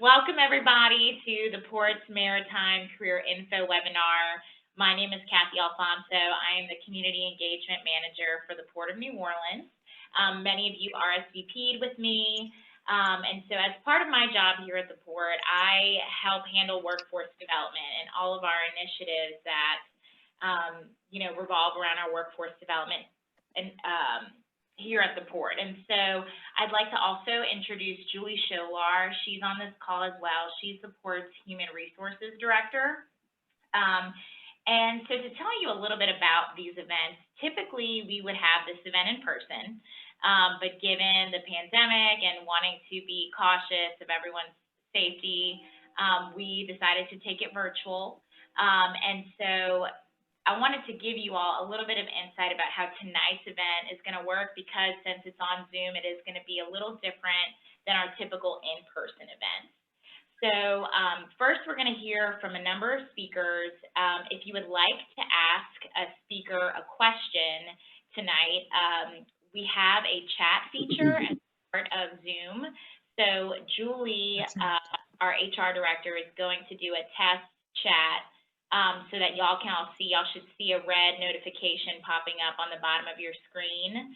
Welcome everybody to the Port's Maritime Career Info Webinar. My name is Cathy Alfonso. I am the Community Engagement Manager for the Port of New Orleans. Many of you RSVP'd with me. And so as part of my job here at the Port, I help handle workforce development and all of our initiatives that, revolve around our workforce development and here at the Port. And so I'd like to also introduce Julie Sholar. She's on this call as well. She's the Port's Human Resources Director. And so to tell you a little bit about these events, typically we would have this event in person, but given the pandemic and wanting to be cautious of everyone's safety, we decided to take it virtual. And so I wanted to give you all a little bit of insight about how tonight's event is going to work, because since it's on Zoom, it is going to be a little different than our typical in-person events. So first, we're going to hear from a number of speakers. If you would like to ask a speaker a question tonight, we have a chat feature as part of Zoom. So Julie, our HR director, is going to do a test chat so that y'all can all see. Y'all should see a red notification popping up on the bottom of your screen.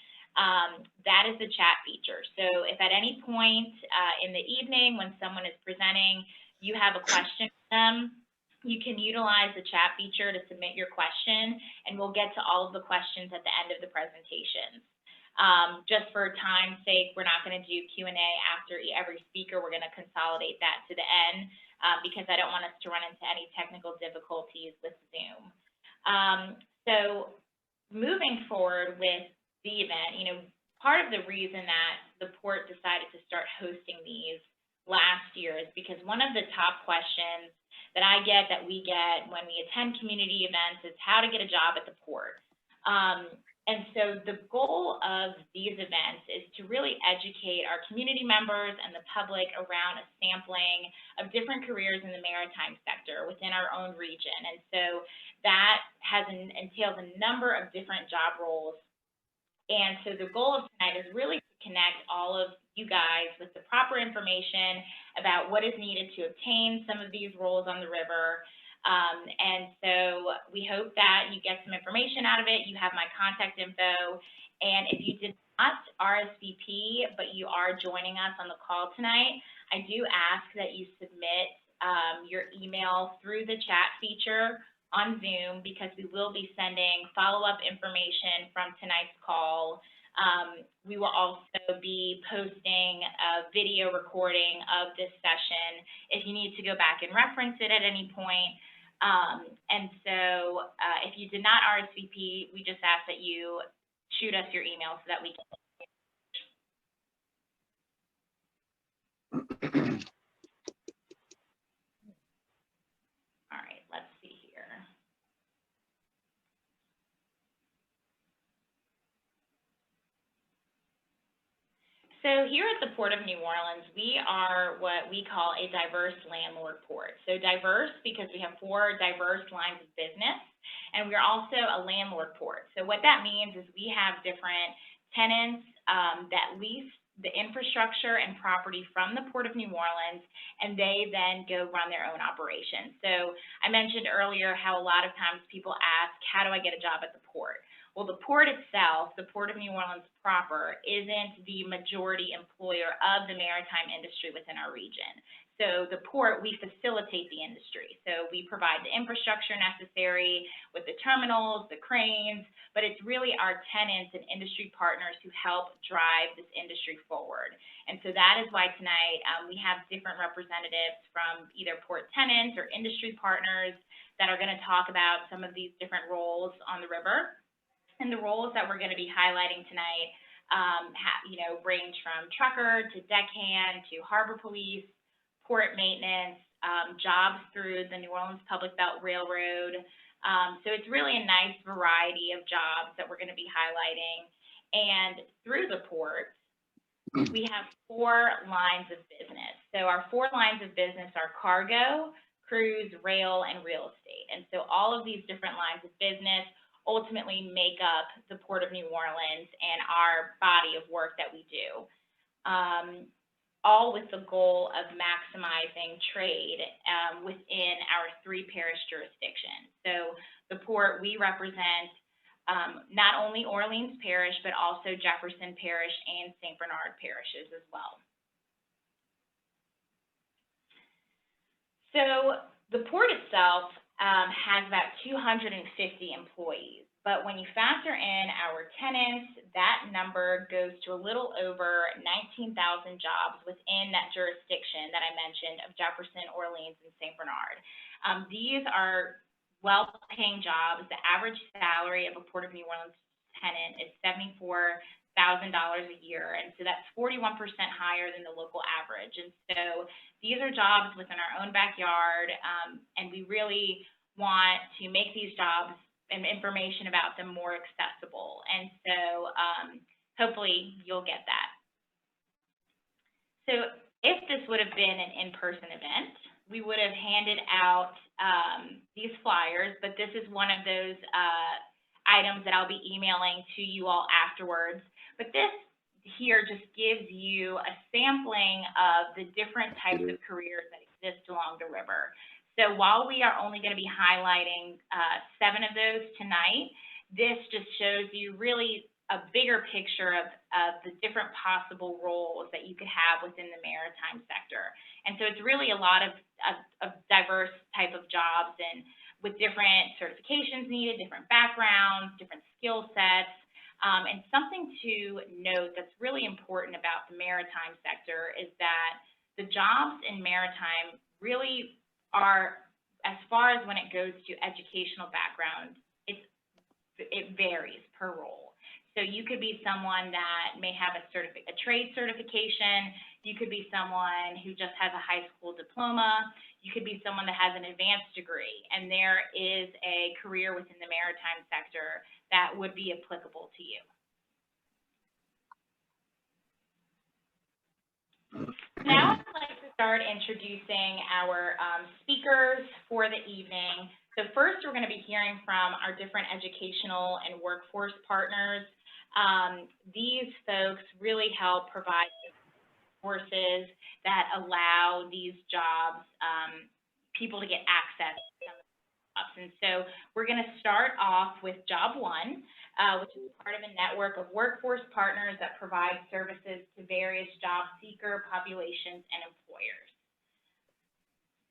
That is the chat feature. So if at any point in the evening when someone is presenting, you have a question for them, you can utilize the chat feature to submit your question, and we'll get to all of the questions at the end of the presentation. Just for time's sake, we're not going to do Q&A after every speaker. We're going to consolidate that to the end because I don't want us to run into any technical difficulties with Zoom. So moving forward with the event, part of the reason that the Port decided to start hosting these last year is because one of the top questions that I get, that we get when we attend community events, is how to get a job at the Port. And so the goal of these events is to really educate our community members and the public around a sampling of different careers in the maritime sector within our own region. And so that entails a number of different job roles. And so the goal of tonight is really to connect all of you guys with the proper information about what is needed to obtain some of these roles on the river. And so we hope that you get some information out of it. You have my contact info. And if you did not RSVP, but you are joining us on the call tonight, I do ask that you submit your email through the chat feature on Zoom, because we will be sending follow-up information from tonight's call. We will also be posting a video recording of this session if you need to go back and reference it at any point. And so if you did not RSVP, we just ask that you shoot us your email so that we can. All right, let's see here. So here at the Port of New Orleans, we are what we call a diverse landlord port. So diverse because we have 4 diverse lines of business, and we're also a landlord port. So what that means is we have different tenants that lease the infrastructure and property from the Port of New Orleans, and they then go run their own operations. So I mentioned earlier how a lot of times people ask, how do I get a job at the Port? Well, the Port itself, the Port of New Orleans proper, isn't the majority employer of the maritime industry within our region. So the Port, we facilitate the industry. So we provide the infrastructure necessary with the terminals, the cranes, but it's really our tenants and industry partners who help drive this industry forward. And so that is why tonight we have different representatives from either Port tenants or industry partners that are going to talk about some of these different roles on the river. And the roles that we're going to be highlighting tonight, range from trucker to deckhand to harbor police, port maintenance, jobs through the New Orleans Public Belt Railroad. So it's really a nice variety of jobs that we're going to be highlighting. And through the Port, we have 4 lines of business. So our 4 lines of business are cargo, cruise, rail, and real estate. And so all of these different lines of business ultimately make up the Port of New Orleans and our body of work that we do. all with the goal of maximizing trade within our 3 parish jurisdictions. So the port, we represent not only Orleans Parish, but also Jefferson Parish and St. Bernard parishes as well. So the port itself has about 250 employees. But when you factor in our tenants, that number goes to a little over 19,000 jobs within that jurisdiction that I mentioned of Jefferson, Orleans, and St. Bernard. These are well-paying jobs. The average salary of a Port of New Orleans tenant is $74,000 a year, and so that's 41% higher than the local average. And so these are jobs within our own backyard, and we really want to make these jobs and information about them more accessible. And so hopefully you'll get that. So if this would have been an in-person event, we would have handed out these flyers, but this is one of those items that I'll be emailing to you all afterwards. But this here just gives you a sampling of the different types of careers that exist along the river. So while we are only going to be highlighting 7 of those tonight, this just shows you really a bigger picture of the different possible roles that you could have within the maritime sector. And so it's really a lot of diverse type of jobs, and with different certifications needed, different backgrounds, different skill sets. And something to note that's really important about the maritime sector is that the jobs in maritime really are, as far as when it goes to educational background, it varies per role. So you could be someone that may have a trade certification. You could be someone who just has a high school diploma. You could be someone that has an advanced degree, and there is a career within the maritime sector that would be applicable to you. Now I'd like to start introducing our speakers for the evening. So first, we're going to be hearing from our different educational and workforce partners. These folks really help provide courses that allow these jobs, people to get access to some of the jobs. And so we're going to start off with Job 1, which is part of a network of workforce partners that provide services to various job seeker populations and employers.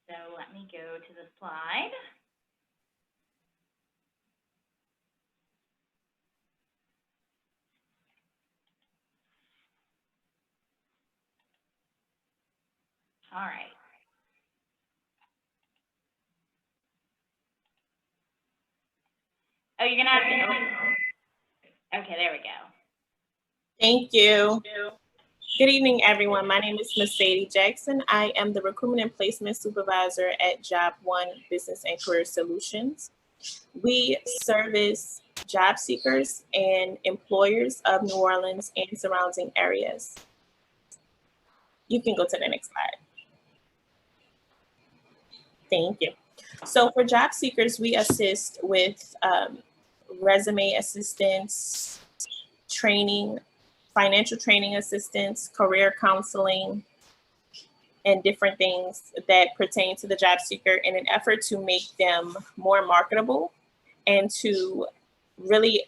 So let me go to the slide. All right. Oh, you're going to have to, okay, there we go. Thank you. Good evening, everyone. My name is Ms. Sadie Jackson. I am the Recruitment and Placement Supervisor at Job 1 Business and Career Solutions. We service job seekers and employers of New Orleans and surrounding areas. You can go to the next slide. Thank you. So for job seekers, we assist with resume assistance, training, financial training assistance, career counseling, and different things that pertain to the job seeker in an effort to make them more marketable and to really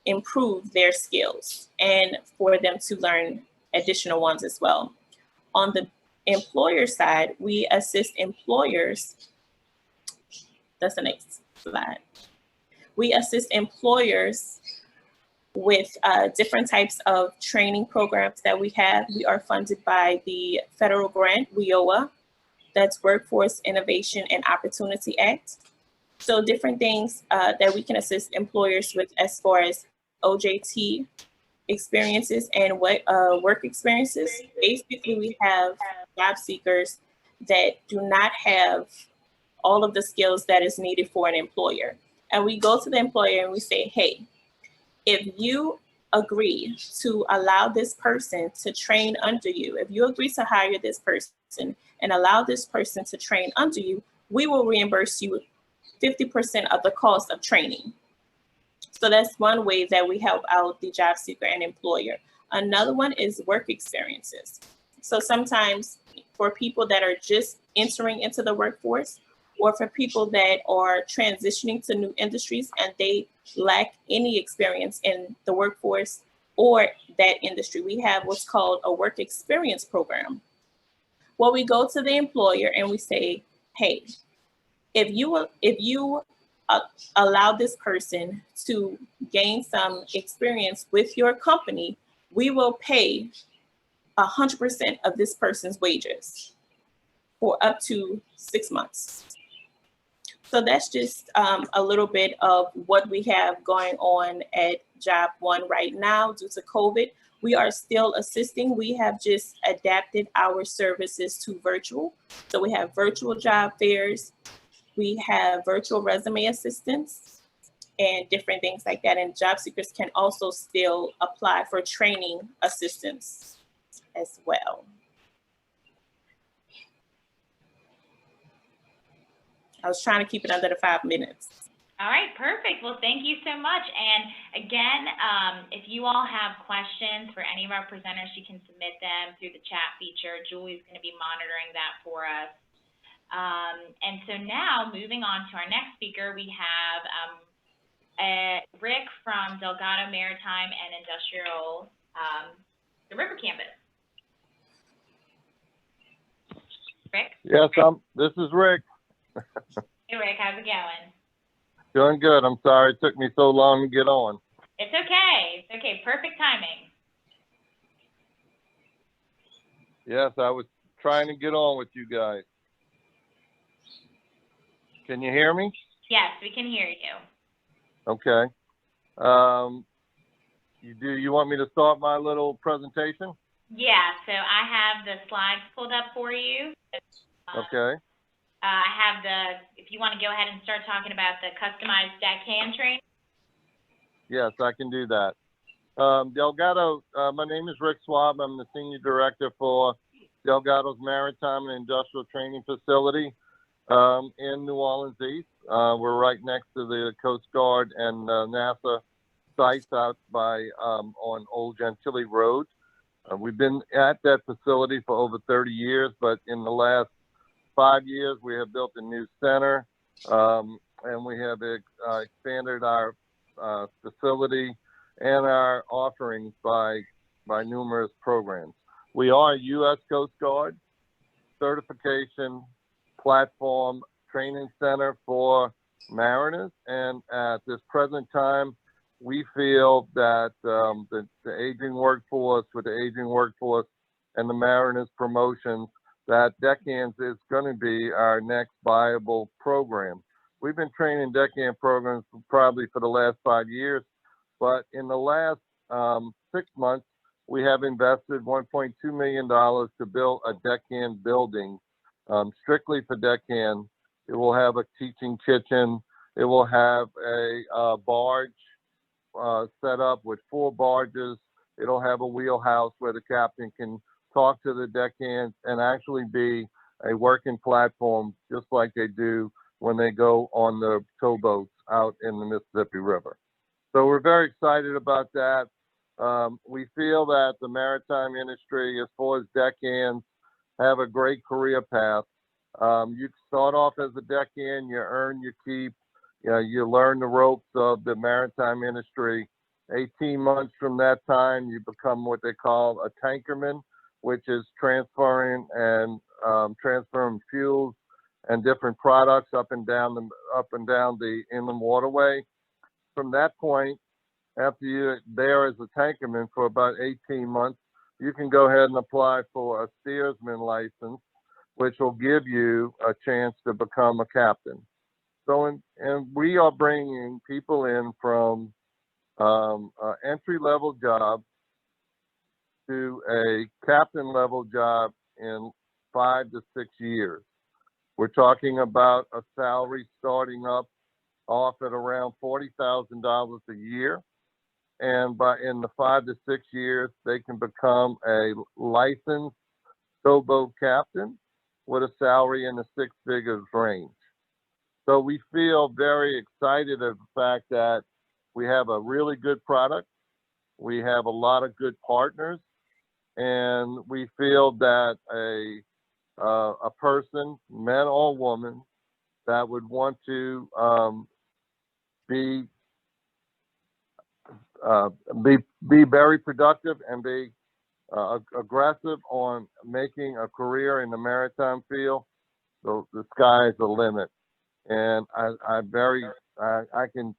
improve their skills and for them to learn additional ones as well. On the employer side, we assist employers. That's the next slide. We assist employers with different types of training programs that we have. We are funded by the federal grant, WIOA, that's Workforce Innovation and Opportunity Act. So different things that we can assist employers with as far as OJT experiences and work experiences. Basically, we have job seekers that do not have all of the skills that is needed for an employer. And we go to the employer and we say, hey, if you agree to allow this person to train under you, if you agree to hire this person and allow this person to train under you, we will reimburse you 50% of the cost of training. So that's one way that we help out the job seeker and employer. Another one is work experiences. So sometimes for people that are just entering into the workforce, or for people that are transitioning to new industries and they lack any experience in the workforce or that industry, we have what's called a work experience program. Well, we go to the employer and we say, hey, if you allow this person to gain some experience with your company, we will pay 100% of this person's wages for up to 6 months. So that's just a little bit of what we have going on at Job One right now. Due to COVID, we are still assisting. We have just adapted our services to virtual. So we have virtual job fairs, we have virtual resume assistance, and different things like that. And job seekers can also still apply for training assistance as well. I was trying to keep it under the 5 minutes. All right, perfect. Well, thank you so much. And again, if you all have questions for any of our presenters, you can submit them through the chat feature. Julie's going to be monitoring that for us. And so now, moving on to our next speaker, we have Rick from Delgado Maritime and Industrial, the River Campus. Rick? Yes, this is Rick. Hey, Rick, how's it going? Doing good. I'm sorry it took me so long to get on. It's okay. It's okay. Perfect timing. Yes, I was trying to get on with you guys. Can you hear me? Yes, we can hear you. Okay. You want me to start my little presentation? Yeah, so I have the slides pulled up for you. Okay. I have if you want to go ahead and start talking about the customized deckhand training. Yes, I can do that. Delgado, my name is Rick Swab. I'm the Senior Director for Delgado's Maritime and Industrial Training Facility in New Orleans East. We're right next to the Coast Guard and NASA sites out by on Old Gentilly Road. We've been at that facility for over 30 years, but in the last 5 years, we have built a new center, and we have expanded our facility and our offerings by numerous programs. We are a U.S. Coast Guard certification platform training center for mariners, and at this present time, we feel that the aging workforce, with the aging workforce and the mariners promotions, that deckhands is going to be our next viable program. We've been training deckhand programs probably for the last 5 years, but in the last 6 months, we have invested $1.2 million to build a deckhand building strictly for deckhand. It will have a teaching kitchen. It will have a barge set up with 4 barges. It'll have a wheelhouse where the captain can talk to the deckhands and actually be a working platform just like they do when they go on the towboats out in the Mississippi River. So we're very excited about that. We feel that the maritime industry, as far as deckhands, have a great career path. You start off as a deckhand, you earn your keep, you learn the ropes of the maritime industry. 18 months from that time, you become what they call a tankerman, which is transferring fuels and different products up and down the inland waterway. From that point, after you're there as a tankerman for about 18 months, you can go ahead and apply for a steersman license, which will give you a chance to become a captain. So, and we are bringing people in from entry-level job to a captain-level job in 5 to 6 years. We're talking about a salary starting off at around $40,000 a year. And in the 5 to 6 years, they can become a licensed towboat captain with a salary in the 6 figures range. So we feel very excited of the fact that we have a really good product. We have a lot of good partners. and we feel that a person, man or woman, that would want to be very productive and be aggressive on making a career in the maritime field, so the sky is the limit. And I can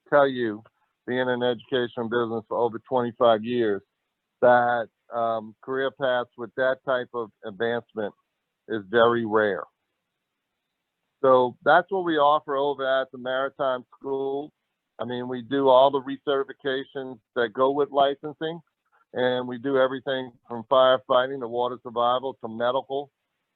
tell you, being in education business for over 25 years, that career paths with that type of advancement is very rare. So that's what we offer over at the Maritime School. I mean, we do all the recertifications that go with licensing, and we do everything from firefighting to water survival to medical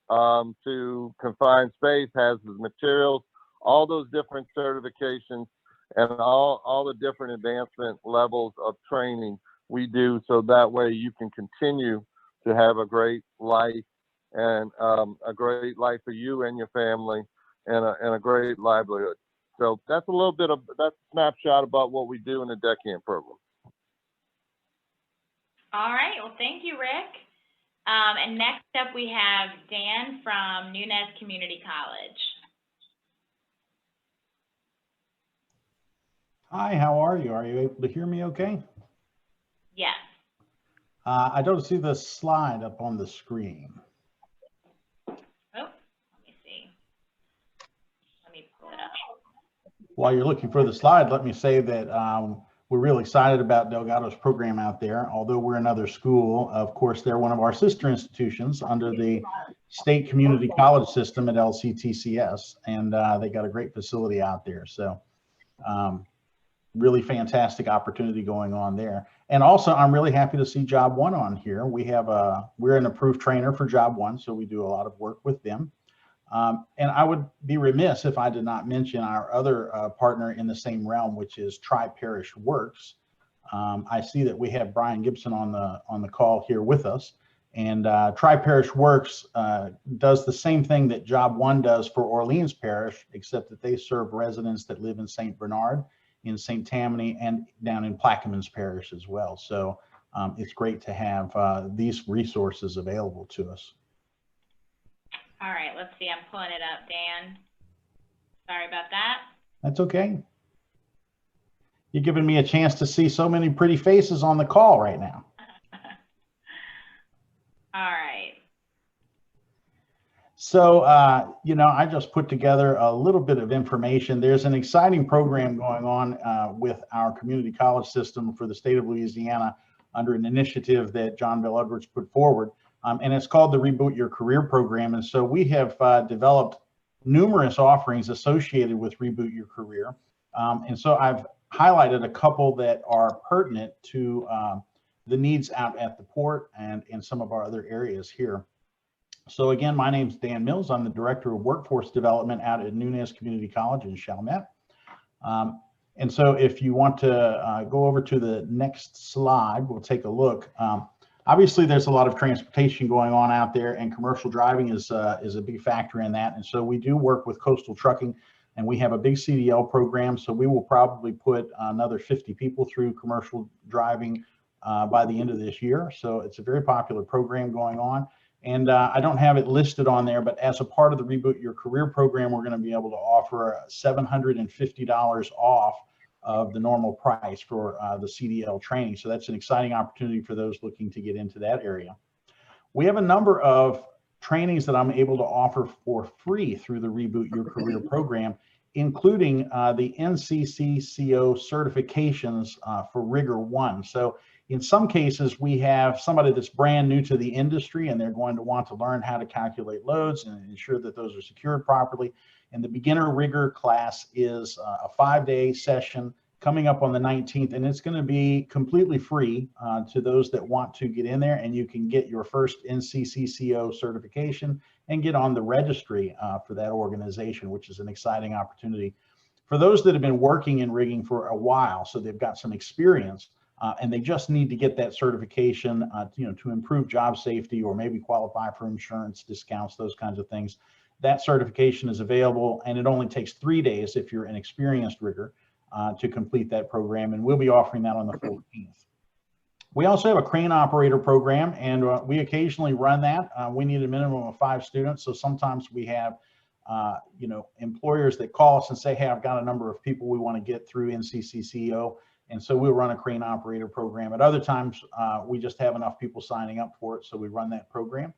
to confined space, hazardous materials, all those different certifications and all the different advancement levels of training we do, so that way you can continue to have a great life, and a great life for you and your family, and a great livelihood. So that's a little bit of that snapshot about what we do in the deckhand program. All right, well, thank you, Rick. And next up we have Dan from Nunez Community College. Hi, how are you? Are you able to hear me okay? Yes. I don't see the slide up on the screen. Oh, let me see. Let me pull it up. While you're looking for the slide, let me say that we're really excited about Delgado's program out there. Although we're another school, of course, they're one of our sister institutions under the state community college system at LCTCS, and they got a great facility out there. So really fantastic opportunity going on there. And also, I'm really happy to see Job One on here. We're an approved trainer for Job One, so we do a lot of work with them. And I would be remiss if I did not mention our other partner in the same realm, which is Tri-Parish Works. I see that we have Brian Gibson on the call here with us, and Tri-Parish Works does the same thing that Job One does for Orleans Parish, except that they serve residents that live in St. Bernard, in St. Tammany, and down in Plaquemines Parish as well. So it's great to have these resources available to us. All right, let's see. I'm pulling it up, Dan. Sorry about that. That's okay. You're giving me a chance to see so many pretty faces on the call right now. All right. So, you know, I just put together a little bit of information. There's an exciting program going on with our community college system for the state of Louisiana under an initiative that John Bell Edwards put forward. And it's called the Reboot Your Career program. And so we have developed numerous offerings associated with Reboot Your Career. And so I've highlighted a couple that are pertinent to the needs out at the port and in some of our other areas here. So again, my name's Dan Mills. I'm the Director of Workforce Development out at Nunez Community College in Chalmette. And so if you want to go over to the next slide, we'll take a look. Obviously, there's a lot of transportation going on out there, and commercial driving is a big factor in that. And so we do work with coastal trucking, and we have a big CDL program. So we will probably put another 50 people through commercial driving by the end of this year. So it's a very popular program going on. And I don't have it listed on there, but as a part of the Reboot Your Career program, we're going to be able to offer $750 off of the normal price for the CDL training. So that's an exciting opportunity for those looking to get into that area. We have a number of trainings that I'm able to offer for free through the Reboot Your Career program, including the NCCCO certifications for Rigor 1. So in some cases, we have somebody that's brand new to the industry, and they're going to want to learn how to calculate loads and ensure that those are secured properly. And the beginner rigor class is a 5-day session coming up on the 19th, and it's going to be completely free to those that want to get in there, and you can get your first NCCCO certification and get on the registry for that organization, which is an exciting opportunity. For those that have been working in rigging for a while, so they've got some experience, and they just need to get that certification, you know, to improve job safety or maybe qualify for insurance discounts, those kinds of things. That certification is available, and it only takes 3 days if you're an experienced rigger to complete that program, and we'll be offering that on the 14th. We also have a crane operator program, and we occasionally run that. We need a minimum of 5 students, so sometimes we have you know, employers that call us and say, hey, I've got a number of people we want to get through NCCCO, and so we'll run a crane operator program. At other times, we just have enough people signing up for it, so we run that program.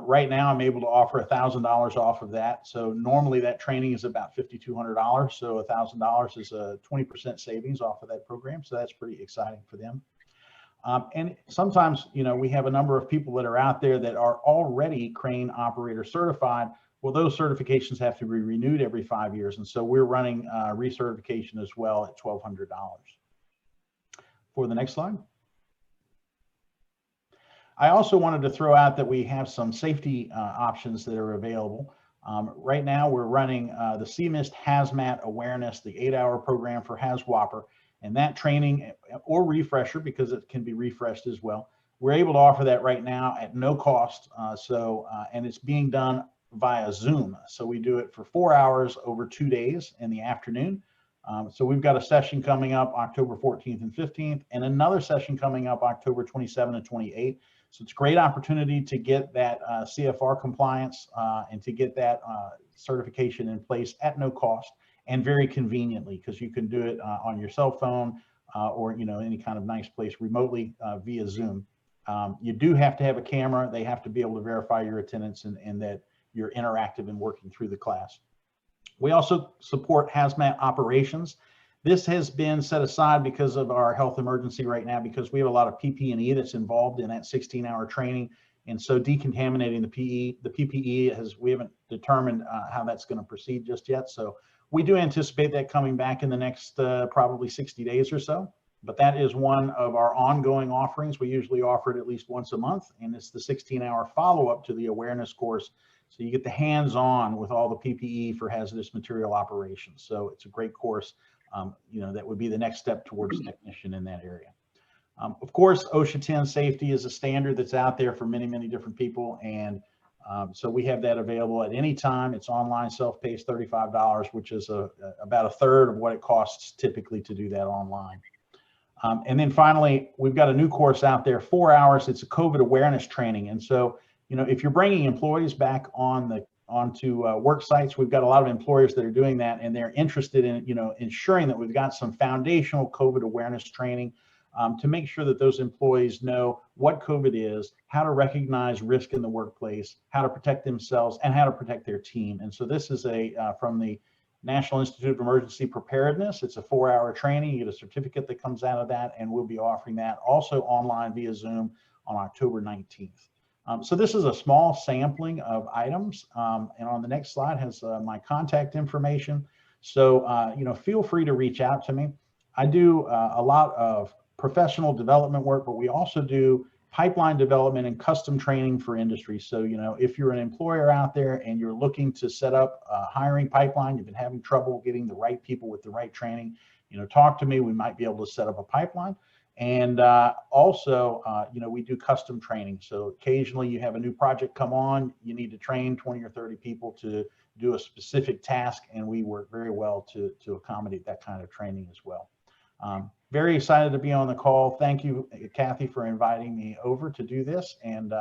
Right now, I'm able to offer $1,000 off of that. So normally that training is about $5,200. So $1,000 is a 20% savings off of that program. So that's pretty exciting for them. And sometimes, you know, we have a number of people that are out there that are already crane operator certified. Well, those certifications have to be renewed every 5 years. And so we're running recertification as well at $1,200. For the next slide. I also wanted to throw out that we have some safety options that are available. Right now, we're running the CMIST Hazmat Awareness, the 8-hour program for HAZWOPER, and that training or refresher, because it can be refreshed as well. We're able to offer that right now at no cost. And it's being done via Zoom. So we do it for 4 hours over 2 days in the afternoon. So we've got a session coming up October 14th and 15th, and another session coming up October 27 and 28. So it's a great opportunity to get that CFR compliance and to get that certification in place at no cost and very conveniently, because you can do it on your cell phone or, you know, any kind of nice place remotely via Zoom. You do have to have a camera. They have to be able to verify your attendance and that you're interactive and working through the class. We also support hazmat operations. This has been set aside because of our health emergency right now, because we have a lot of PP&E that's involved in that 16-hour training. And so decontaminating the PPE, we haven't determined how that's going to proceed just yet. So we do anticipate that coming back in the next probably 60 days or so. But that is one of our ongoing offerings. We usually offer it at least once a month, and it's the 16-hour follow-up to the awareness course. So you get the hands-on with all the PPE for hazardous material operations. So it's a great course. You know, that would be the next step towards technician in that area. Of course, OSHA 10 safety is a standard that's out there for many, many different people. And so we have that available at any time. It's online, self-paced, $35, which is about a third of what it costs typically to do that online. And then finally, we've got a new course out there, 4 hours. It's a COVID awareness training. And so, you know, if you're bringing employees back onto work sites, we've got a lot of employers that are doing that, and they're interested in, you know, ensuring that we've got some foundational COVID awareness training to make sure that those employees know what COVID is, how to recognize risk in the workplace, how to protect themselves, and how to protect their team. And so this is from the National Institute of Emergency Preparedness. It's a 4-hour training. You get a certificate that comes out of that, and we'll be offering that also online via Zoom on October 19th. So this is a small sampling of items, and on the next slide has my contact information. So, you know, feel free to reach out to me. I do a lot of professional development work, but we also do pipeline development and custom training for industry. So, you know, if you're an employer out there and you're looking to set up a hiring pipeline, you've been having trouble getting the right people with the right training, you know, talk to me. We might be able to set up a pipeline. And also, you know, we do custom training. So occasionally you have a new project come on, you need to train 20 or 30 people to do a specific task, and we work very well to accommodate that kind of training as well. Very excited to be on the call. Thank you, Cathy, for inviting me over to do this, and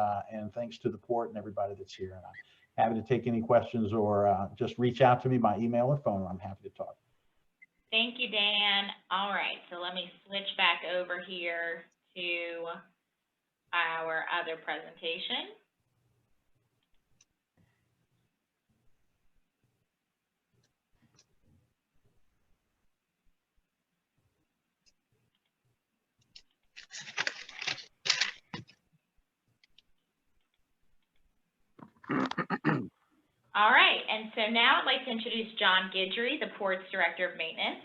thanks to the port and everybody that's here. And I'm happy to take any questions, or just reach out to me by email or phone. I'm happy to talk. Thank you, Dan. All right, so let me switch back over here to our other presentation. All right, and so now I'd like to introduce John Guidry, the Port's Director of Maintenance.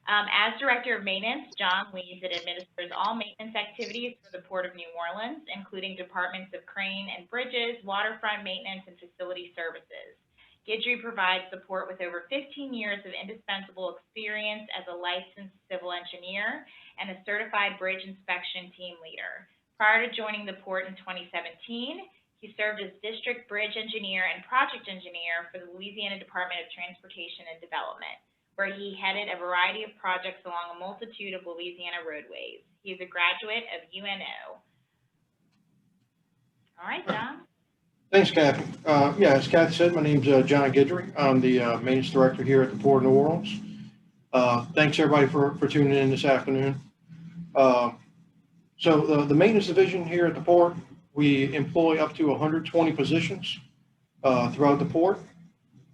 As Director of Maintenance, John leads and administers all maintenance activities for the Port of New Orleans, including departments of crane and bridges, waterfront maintenance, and facility services. Guidry provides the Port with over 15 years of indispensable experience as a licensed civil engineer and a certified bridge inspection team leader. Prior to joining the Port in 2017, he served as District Bridge Engineer and Project Engineer for the Louisiana Department of Transportation and Development. where he headed a variety of projects along a multitude of Louisiana roadways. He is a graduate of UNO. All right, John. Thanks, Kathy. Yeah, as Kathy said, my name's John Guidry. I'm the maintenance director here at the Port of New Orleans. Thanks everybody for tuning in this afternoon. So the maintenance division here at the Port, we employ up to 120 positions throughout the Port,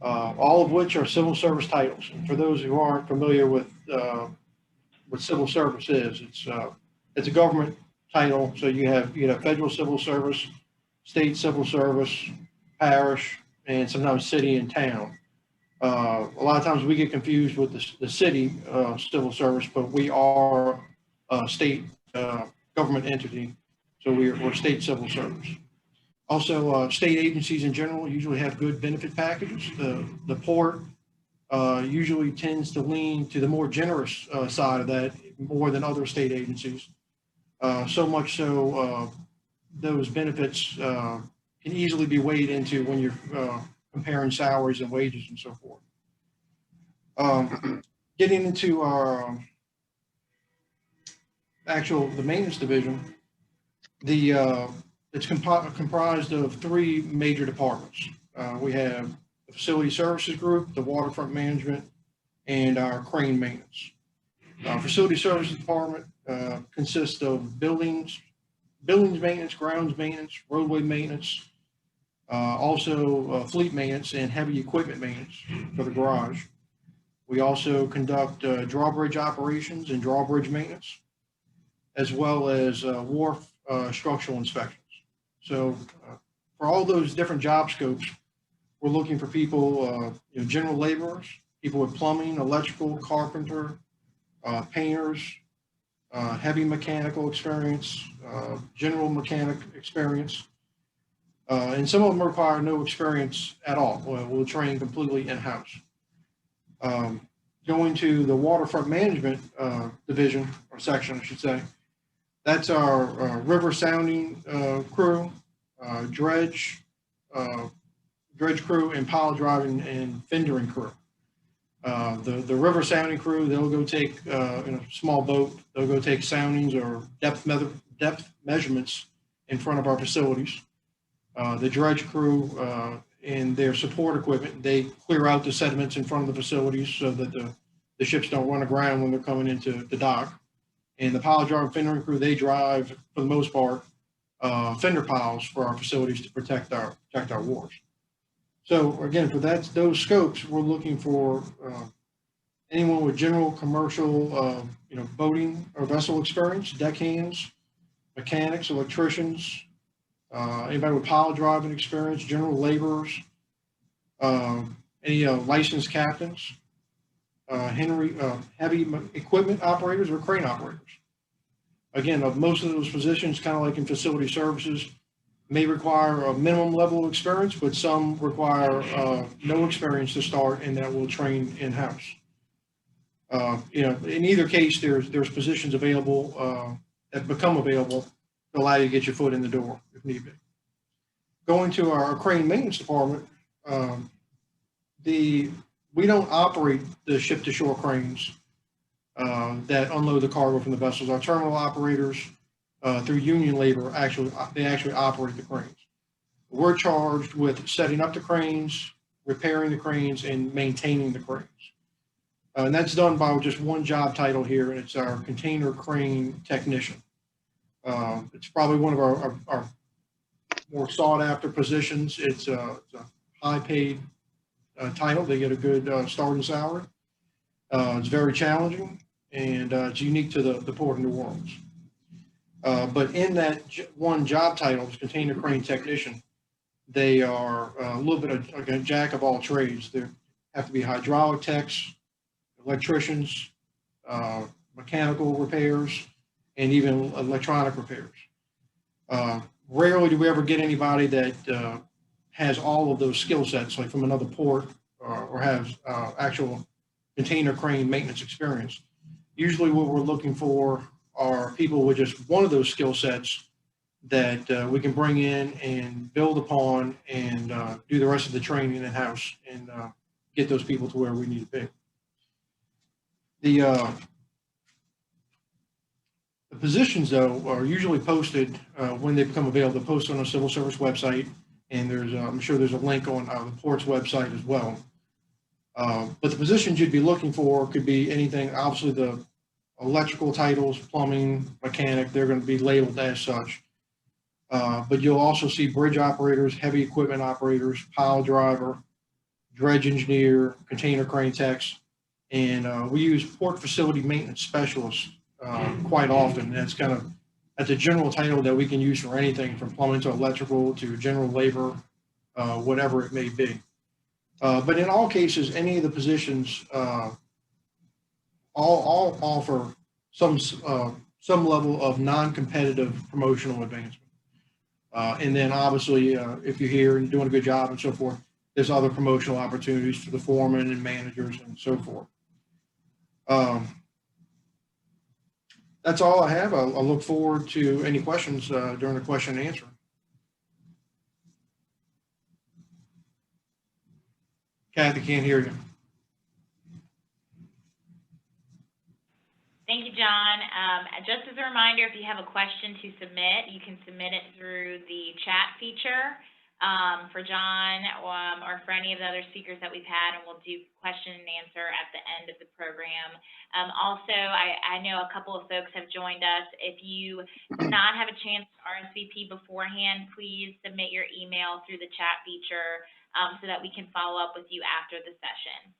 all of which are civil service titles. And for those who aren't familiar with what civil service is, it's a government title. So you have federal civil service, state civil service, parish, and sometimes city and town. A lot of times we get confused with the city civil service, but we are a state government entity, so we're state civil service. Also, state agencies in general usually have good benefit packages. The Port usually tends to lean to the more generous side of that more than other state agencies. So much so, those benefits can easily be weighed into when you're comparing salaries and wages and so forth. Getting into our the maintenance division, it's comprised of three major departments. We have the facility services group, the waterfront management, and our crane maintenance. Our facility services department consists of buildings maintenance, grounds maintenance, roadway maintenance, also fleet maintenance and heavy equipment maintenance for the garage. We also conduct drawbridge operations and drawbridge maintenance, as well as wharf structural inspections. So for all those different job scopes, we're looking for people, general laborers, people with plumbing, electrical, carpenter, painters, heavy mechanical experience, general mechanic experience, and some of them require no experience at all. We'll train completely in-house. Going to the waterfront management division, or section, I should say, that's our river sounding crew, dredge crew, and pile driving and fendering crew. The river sounding crew, they'll go take, in a small boat, they'll go take soundings or depth measurements in front of our facilities. The dredge crew and their support equipment, they clear out the sediments in front of the facilities so that the ships don't run aground when they're coming into the dock. And the pile driver and fendering crew, they drive, for the most part, fender piles for our facilities to protect our wharves. So again, for those scopes, we're looking for anyone with general commercial, boating or vessel experience, deckhands, mechanics, electricians, anybody with pile driving experience, general laborers, any licensed captains, heavy equipment operators or crane operators. Again, most of those positions, kind of like in facility services, may require a minimum level of experience, but some require no experience to start, and that will train in-house. In either case, there's positions available that become available to allow you to get your foot in the door if need be. Going to our crane maintenance department, we don't operate the ship-to-shore cranes that unload the cargo from the vessels. Our terminal operators, through union labor, they actually operate the cranes. We're charged with setting up the cranes, repairing the cranes, and maintaining the cranes. And that's done by just one job title here, and it's our container crane technician. It's probably one of our more sought-after positions. It's a high-paid title. They get a good starting salary. It's very challenging, and it's unique to the Port of New Orleans. But in that one job title, container crane technician, they are a little bit of like a jack of all trades. They have to be hydraulic techs, electricians, mechanical repairs, and even electronic repairs. Rarely do we ever get anybody that has all of those skill sets, like from another port, or has actual container crane maintenance experience. Usually what we're looking for are people with just one of those skill sets that we can bring in and build upon and do the rest of the training in-house and get those people to where we need to be. The positions, though, are usually posted when they become available. They're posted on the civil service website, and there's I'm sure there's a link on the Port's website as well. But the positions you'd be looking for could be anything. Obviously, the electrical titles, plumbing, mechanic, they're going to be labeled as such. But you'll also see bridge operators, heavy equipment operators, pile driver, dredge engineer, container crane techs, and we use port facility maintenance specialists quite often. That's a general title that we can use for anything from plumbing to electrical to general labor, whatever it may be. But in all cases, any of the positions all offer some level of non-competitive promotional advancement. And then obviously, if you're here and doing a good job and so forth, there's other promotional opportunities for the foremen and managers and so forth. That's all I have. I'll look forward to any questions during the question and answer. Cathy, can't hear you. Thank you, John. Just as a reminder, if you have a question to submit, you can submit it through the chat feature for John or for any of the other speakers that we've had, and we'll do question and answer at the end of the program. Also, I know a couple of folks have joined us. If you do not have a chance to RSVP beforehand, please submit your email through the chat feature so that we can follow up with you after the session.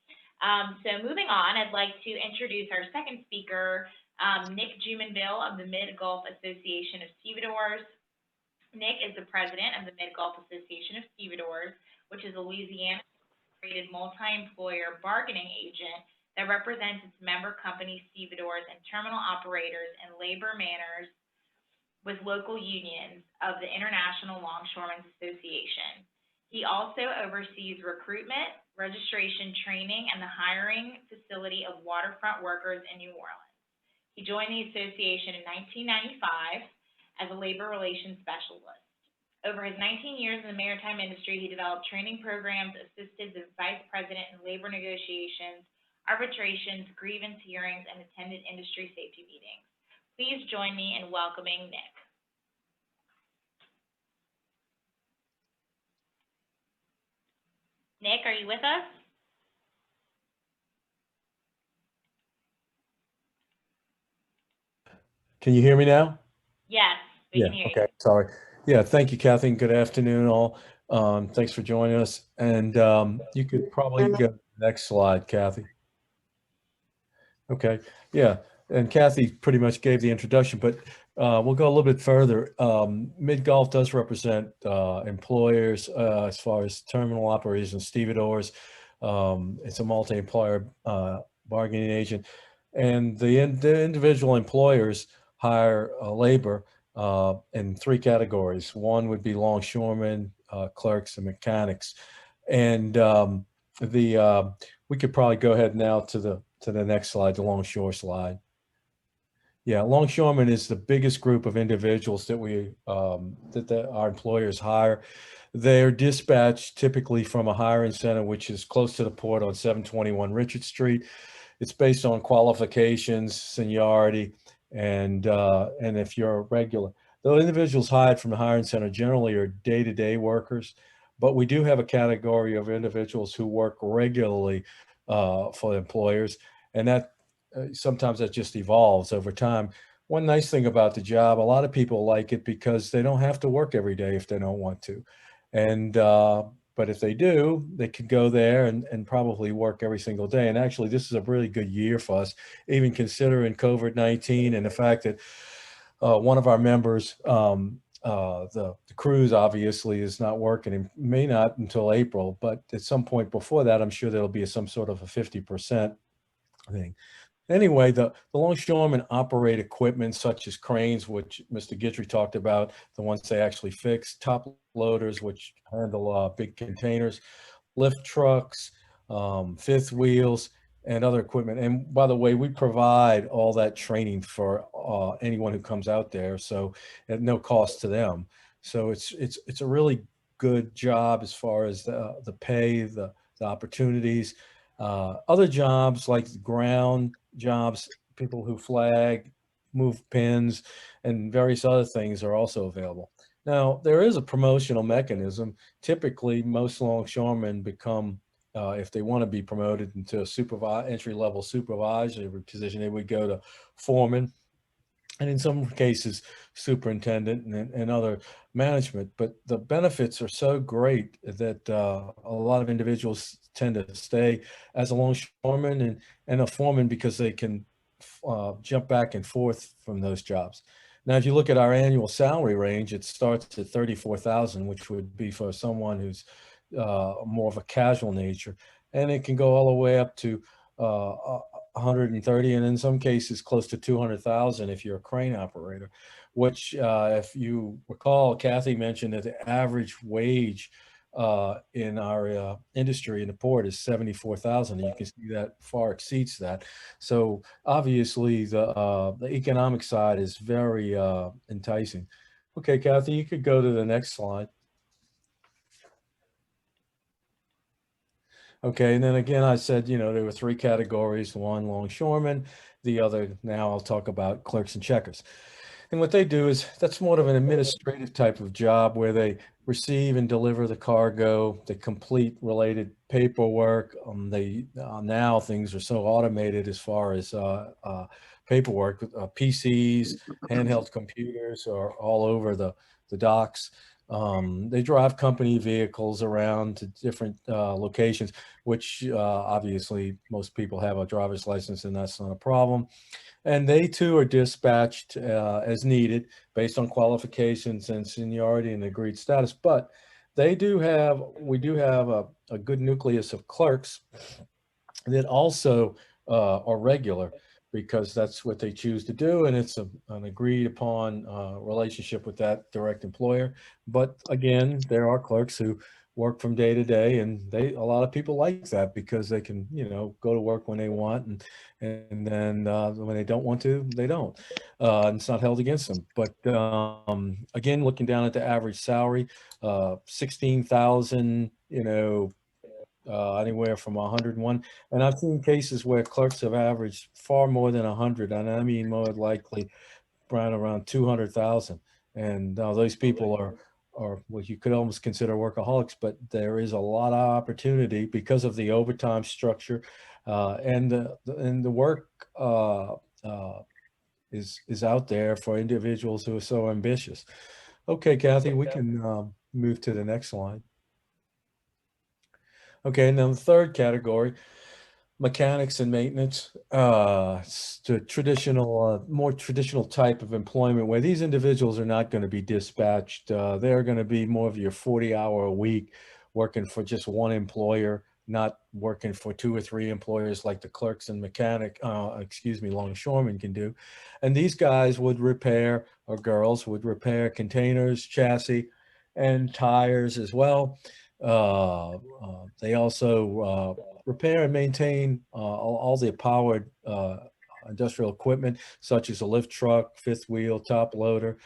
So moving on, I'd like to introduce our second speaker, Nick Jumonville of the Mid-Gulf Association of Stevedores. Nick is the president of the Mid-Gulf Association of Stevedores, which is a Louisiana-rated multi-employer bargaining agent that represents its member company stevedores and terminal operators and labor managers with local unions of the International Longshoremen's Association. He also oversees recruitment, registration, training, and the hiring facility of waterfront workers in New Orleans. He joined the association in 1995 as a labor relations specialist. Over his 19 years in the maritime industry, he developed training programs, assisted the vice president in labor negotiations, arbitrations, grievance hearings, and attended industry safety meetings. Please join me in welcoming Nick. Nick, are you with us? Can you hear me now? Yes, we can hear you. Okay, sorry. Yeah, thank you, Cathy, and good afternoon, all. Thanks for joining us. And you could probably go to the next slide, Cathy. Okay, yeah, and Cathy pretty much gave the introduction, but we'll go a little bit further. Mid-Gulf does represent employers as far as terminal operators and stevedores. It's a multi-employer bargaining agent, and the individual employers hire labor in three categories. One would be longshoremen, clerks, and mechanics. And we could probably go ahead now to the next slide, the longshore slide. Yeah, longshoremen is the biggest group of individuals that our employers hire. They're dispatched typically from a hiring center, which is close to the port on 721 Richard Street. It's based on qualifications, seniority, and if you're a regular. The individuals hired from the hiring center generally are day-to-day workers, but we do have a category of individuals who work regularly for employers, and that sometimes that just evolves over time. One nice thing about the job, a lot of people like it because they don't have to work every day if they don't want to. And but if they do, they can go there and probably work every single day. And actually, this is a really good year for us, even considering COVID-19 and the fact that one of our members, the cruise obviously is not working and may not until April, but at some point before that, I'm sure there'll be some sort of a 50% thing. Anyway, the longshoremen operate equipment such as cranes, which Mr. Guidry talked about, the ones they actually fix, top loaders, which handle big containers, lift trucks, fifth wheels, and other equipment. And by the way, we provide all that training for anyone who comes out there, so at no cost to them. So it's a really good job as far as the pay, the opportunities. Other jobs like ground jobs, people who flag, move pins, and various other things are also available. Now, there is a promotional mechanism. Typically, most longshoremen become, if they want to be promoted into a entry-level supervisory position, they would go to foreman, and in some cases, superintendent and other management. But the benefits are so great that a lot of individuals tend to stay as a longshoreman and a foreman because they can jump back and forth from those jobs. Now, if you look at our annual salary range, it starts at $34,000, which would be for someone who's more of a casual nature, and it can go all the way up to 130, and in some cases close to 200,000 if you're a crane operator, which if you recall, Cathy mentioned that the average wage in our industry in the port is 74,000. You can see that far exceeds that. So obviously the economic side is very enticing. Okay, Cathy, you could go to the next slide. Okay, and then again, I said, there were three categories: one longshoremen, the other, now I'll talk about clerks and checkers. And what they do is, that's more of an administrative type of job where they receive and deliver the cargo, they complete related paperwork. Now things are so automated as far as paperwork. PCs, handheld computers are all over the docks. They drive company vehicles around to different locations, which obviously most people have a driver's license and that's not a problem. And they too are dispatched as needed based on qualifications and seniority and agreed status. But we do have a good nucleus of clerks that also are regular, because that's what they choose to do, and it's an agreed upon relationship with that direct employer. But again, there are clerks who work from day to day, and a lot of people like that because they can, go to work when they want, and then when they don't want to, they don't. And it's not held against them. But again, looking down at the average salary, 16,000, anywhere from 101. And I've seen cases where clerks have averaged far more than 100, and I mean more likely around 200,000. And those people are what you could almost consider workaholics, but there is a lot of opportunity because of the overtime structure, and the work is out there for individuals who are so ambitious. Okay, Cathy, we can move to the next slide. Okay, and then the third category, mechanics and maintenance, to traditional, more traditional type of employment where these individuals are not going to be dispatched. They're going to be more of your 40-hour a week working for just one employer, not working for 2 or 3 employers like the clerks and longshoremen can do. And these guys would repair, or girls would repair, containers, chassis, and tires as well. They also repair and maintain all the powered industrial equipment, such as a lift truck, fifth wheel, top loader,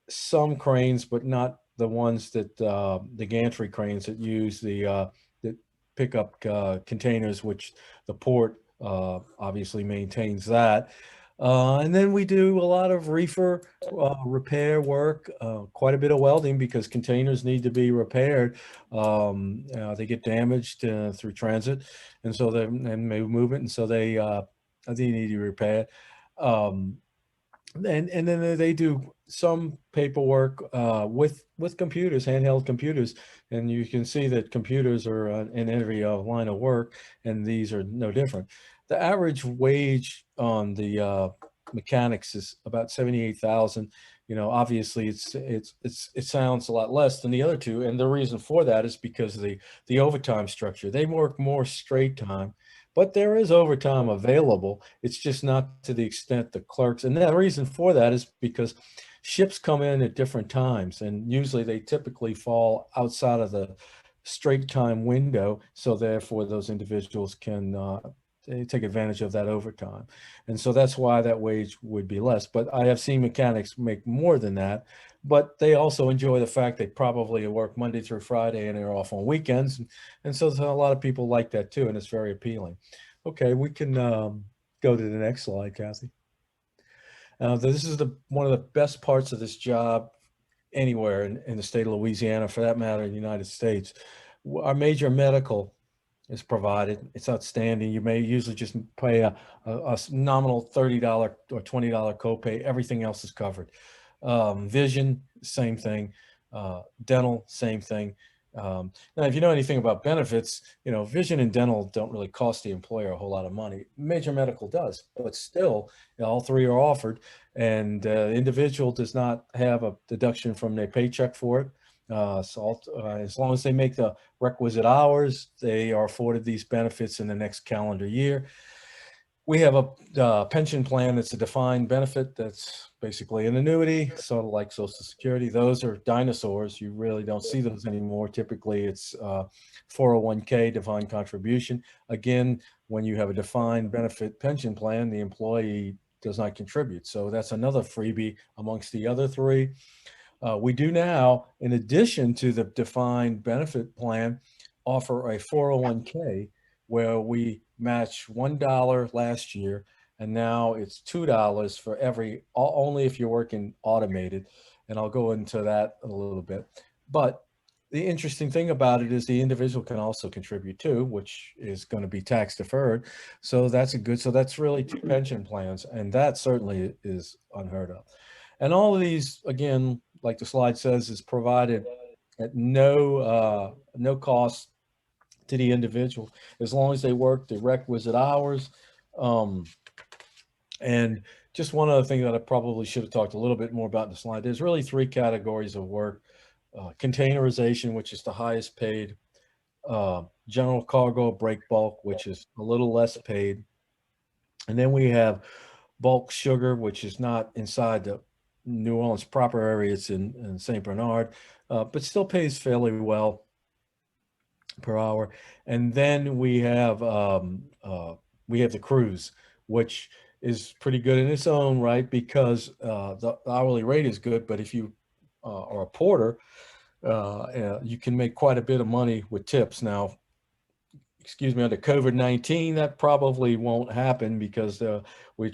some cranes, but not the ones that the gantry cranes that use that pick up containers, which the port obviously maintains that. And then we do a lot of reefer repair work, quite a bit of welding, because containers need to be repaired. They get damaged through transit, and so and movement, and so they need to be repaired. And then they do some paperwork with computers, handheld computers, and you can see that computers are in every line of work, and these are no different. The average wage on the mechanics is about 78,000. Obviously it sounds a lot less than the other two, and the reason for that is because of the overtime structure. They work more straight time, but there is overtime available. It's just not to the extent the clerks. And the reason for that is because ships come in at different times, and usually they typically fall outside of the straight time window. So therefore those individuals can they take advantage of that overtime. And so that's why that wage would be less. But I have seen mechanics make more than that, but they also enjoy the fact they probably work Monday through Friday and they're off on weekends. And so a lot of people like that too, and it's very appealing. Okay, we can go to the next slide, Cathy. This is one of the best parts of this job anywhere in the state of Louisiana, for that matter, in the United States. Our major medical is provided. It's outstanding. You may usually just pay a nominal $30 or $20 copay. Everything else is covered. Vision, same thing. Dental, same thing. Now, if you know anything about benefits, vision and dental don't really cost the employer a whole lot of money. Major medical does, but still, all three are offered, and the individual does not have a deduction from their paycheck for it. So as long as they make the requisite hours, they are afforded these benefits in the next calendar year. We have a pension plan that's a defined benefit that's basically an annuity, sort of like Social Security. Those are dinosaurs. You really don't see those anymore. Typically, it's 401k, defined contribution. Again, when you have a defined benefit pension plan, the employee does not contribute. So that's another freebie amongst the other three. We do now, in addition to the defined benefit plan, offer a 401k where we match $1 last year, and now it's $2 for only if you're working automated. And I'll go into that a little bit. But the interesting thing about it is the individual can also contribute too, which is going to be tax deferred. So that's so that's really two pension plans, and that certainly is unheard of. And all of these, again, like the slide says, is provided at no cost to the individual, as long as they work the requisite hours. And just one other thing that I probably should have talked a little bit more about in the slide, there's really three categories of work. Containerization, which is the highest paid, general cargo, break bulk, which is a little less paid. And then we have bulk sugar, which is not inside the New Orleans proper area, it's in St. Bernard, but still pays fairly well per hour. And then we have the cruise, which is pretty good in its own right, because the hourly rate is good. But if you are a porter, you can make quite a bit of money with tips. Now, excuse me, under COVID-19, that probably won't happen, because we're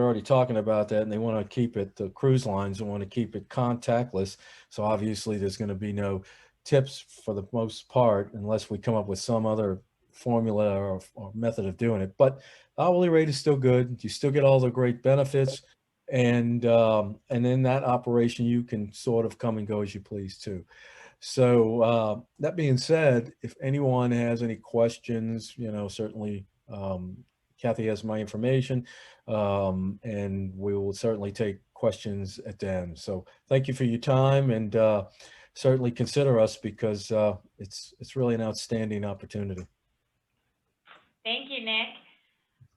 already talking about that, and they want to keep it, the cruise lines want to keep it contactless. So obviously there's going to be no tips for the most part, unless we come up with some other formula or method of doing it. But hourly rate is still good. You still get all the great benefits. And in that operation, you can sort of come and go as you please too. So that being said, if anyone has any questions, certainly Cathy has my information, and we will certainly take questions at the end. So thank you for your time, and certainly consider us, because it's really an outstanding opportunity. Thank you, Nick.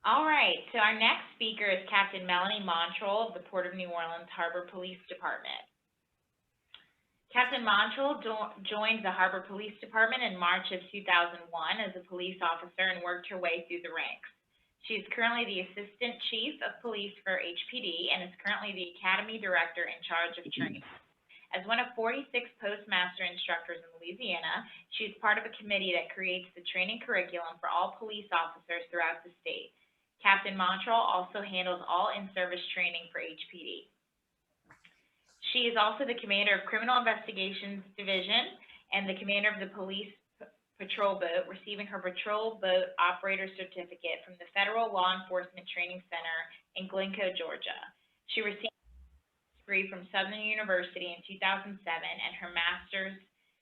All right, so our next speaker is Captain Melanie Montrell of the Port of New Orleans Harbor Police Department. Captain Montrell joined the Harbor Police Department in March of 2001 as a police officer and worked her way through the ranks. She is currently the Assistant Chief of Police for HPD and is currently the Academy Director in charge of training. As one of 46 postmaster instructors in Louisiana, she is part of a committee that creates the training curriculum for all police officers throughout the state. Captain Montrell also handles all in-service training for HPD. She is also the commander of Criminal Investigations Division and the commander of the police patrol boat, receiving her patrol boat operator certificate from the Federal Law Enforcement Training Center in Glencoe, Georgia. She received a degree from Southern University in 2007 and her master's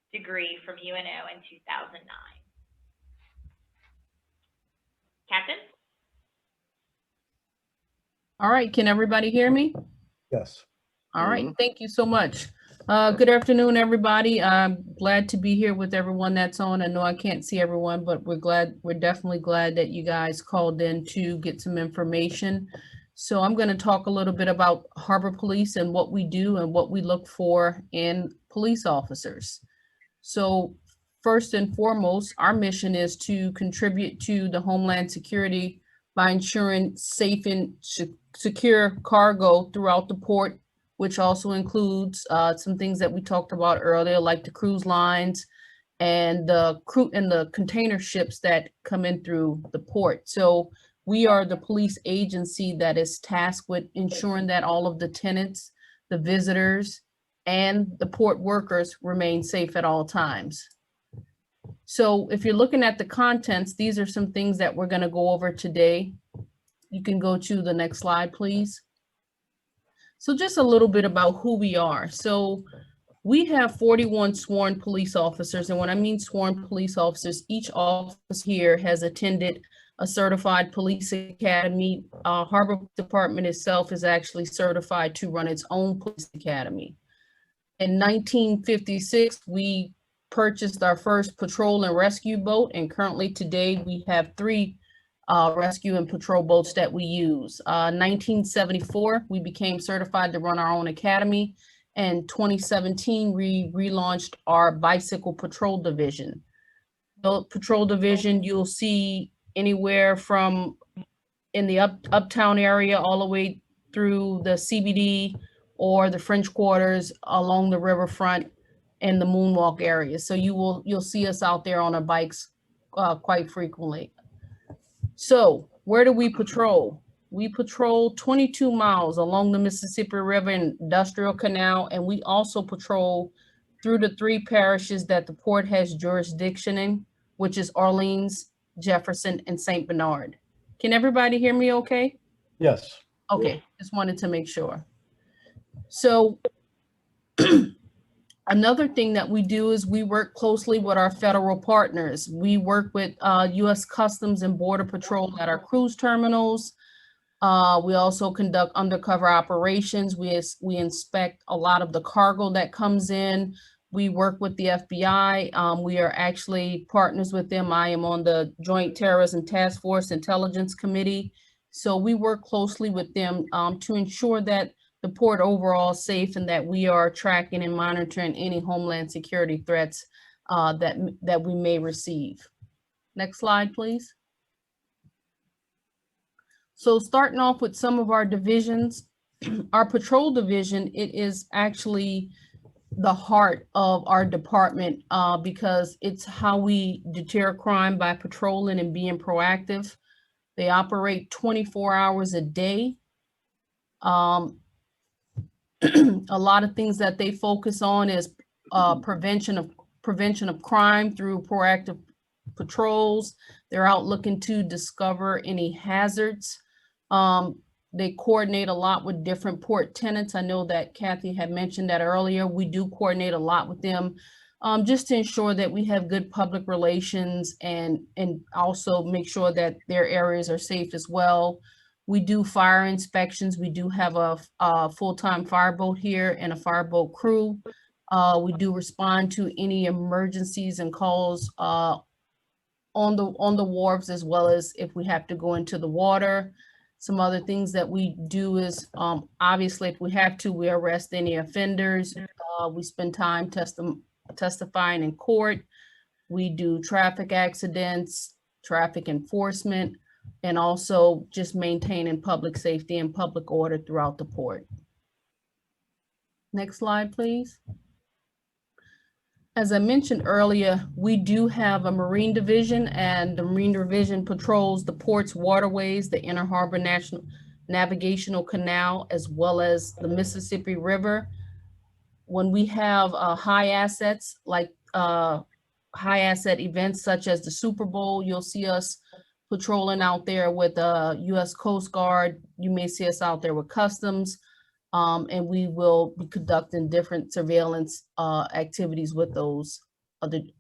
degree from UNO in 2009. Captain? All right, can everybody hear me? Yes. All right, thank you so much. Good afternoon, everybody. I'm glad to be here with everyone that's on. I know I can't see everyone, but we're definitely glad that you guys called in to get some information. So I'm going to talk a little bit about Harbor Police and what we do and what we look for in police officers. So first and foremost, our mission is to contribute to the Homeland Security by ensuring safe and secure cargo throughout the port, which also includes some things that we talked about earlier, like the cruise lines and the container ships that come in through the port. So we are the police agency that is tasked with ensuring that all of the tenants, the visitors, and the port workers remain safe at all times. So if you're looking at the contents, these are some things that we're going to go over today. You can go to the next slide, please. So just a little bit about who we are. So we have 41 sworn police officers. And when I mean sworn police officers, each office here has attended a certified police academy. Harbor Department itself is actually certified to run its own police academy. In 1956, we purchased our first patrol and rescue boat, and currently today we have 3 rescue and patrol boats that we use. 1974, we became certified to run our own academy. And 2017, we relaunched our bicycle patrol division. The patrol division, you'll see anywhere from in the uptown area all the way through the CBD or the French Quarters along the riverfront and the Moonwalk area. So you'll see us out there on our bikes quite frequently. So where do we patrol? We patrol 22 miles along the Mississippi River and Industrial Canal, and we also patrol through the 3 parishes that the port has jurisdiction in, which is Orleans, Jefferson, and St. Bernard. Can everybody hear me okay? Yes. Okay, just wanted to make sure. So another thing that we do is we work closely with our federal partners. We work with U.S. Customs and Border Patrol at our cruise terminals. We also conduct undercover operations. We inspect a lot of the cargo that comes in. We work with the FBI. We are actually partners with them. I am on the Joint Terrorism Task Force Intelligence Committee. So we work closely with them to ensure that the port overall is safe and that we are tracking and monitoring any homeland security threats that we may receive. Next slide, please. So starting off with some of our divisions, our patrol division, it is actually the heart of our department because it's how we deter crime by patrolling and being proactive. They operate 24 hours a day. A lot of things that they focus on is prevention of crime through proactive patrols. They're out looking to discover any hazards. They coordinate a lot with different port tenants. I know that Cathy had mentioned that earlier. We do coordinate a lot with them just to ensure that we have good public relations and also make sure that their areas are safe as well. We do fire inspections. We do have a full-time fireboat here and a fireboat crew. We do respond to any emergencies and calls on the wharves, as well as if we have to go into the water. Some other things that we do is, obviously, if we have to, we arrest any offenders. We spend time testifying in court. We do traffic accidents, traffic enforcement, and also just maintaining public safety and public order throughout the port. Next slide, please. As I mentioned earlier, we do have a marine division, and the marine division patrols the port's waterways, the Inner Harbor National Navigational Canal, as well as the Mississippi River. When we have high assets, like high asset events such as the Super Bowl, you'll see us patrolling out there with U.S. Coast Guard. You may see us out there with Customs. And we will be conducting different surveillance activities with those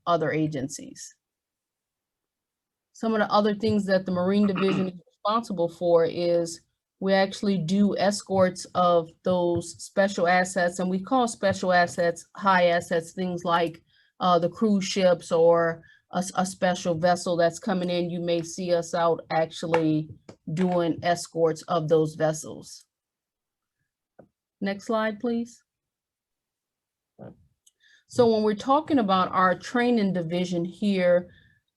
other agencies. Some of the other things that the Marine Division is responsible for is we actually do escorts of those special assets, and we call special assets high assets, things like the cruise ships or a special vessel that's coming in. You may see us out actually doing escorts of those vessels. Next slide, please. So when we're talking about our training division here,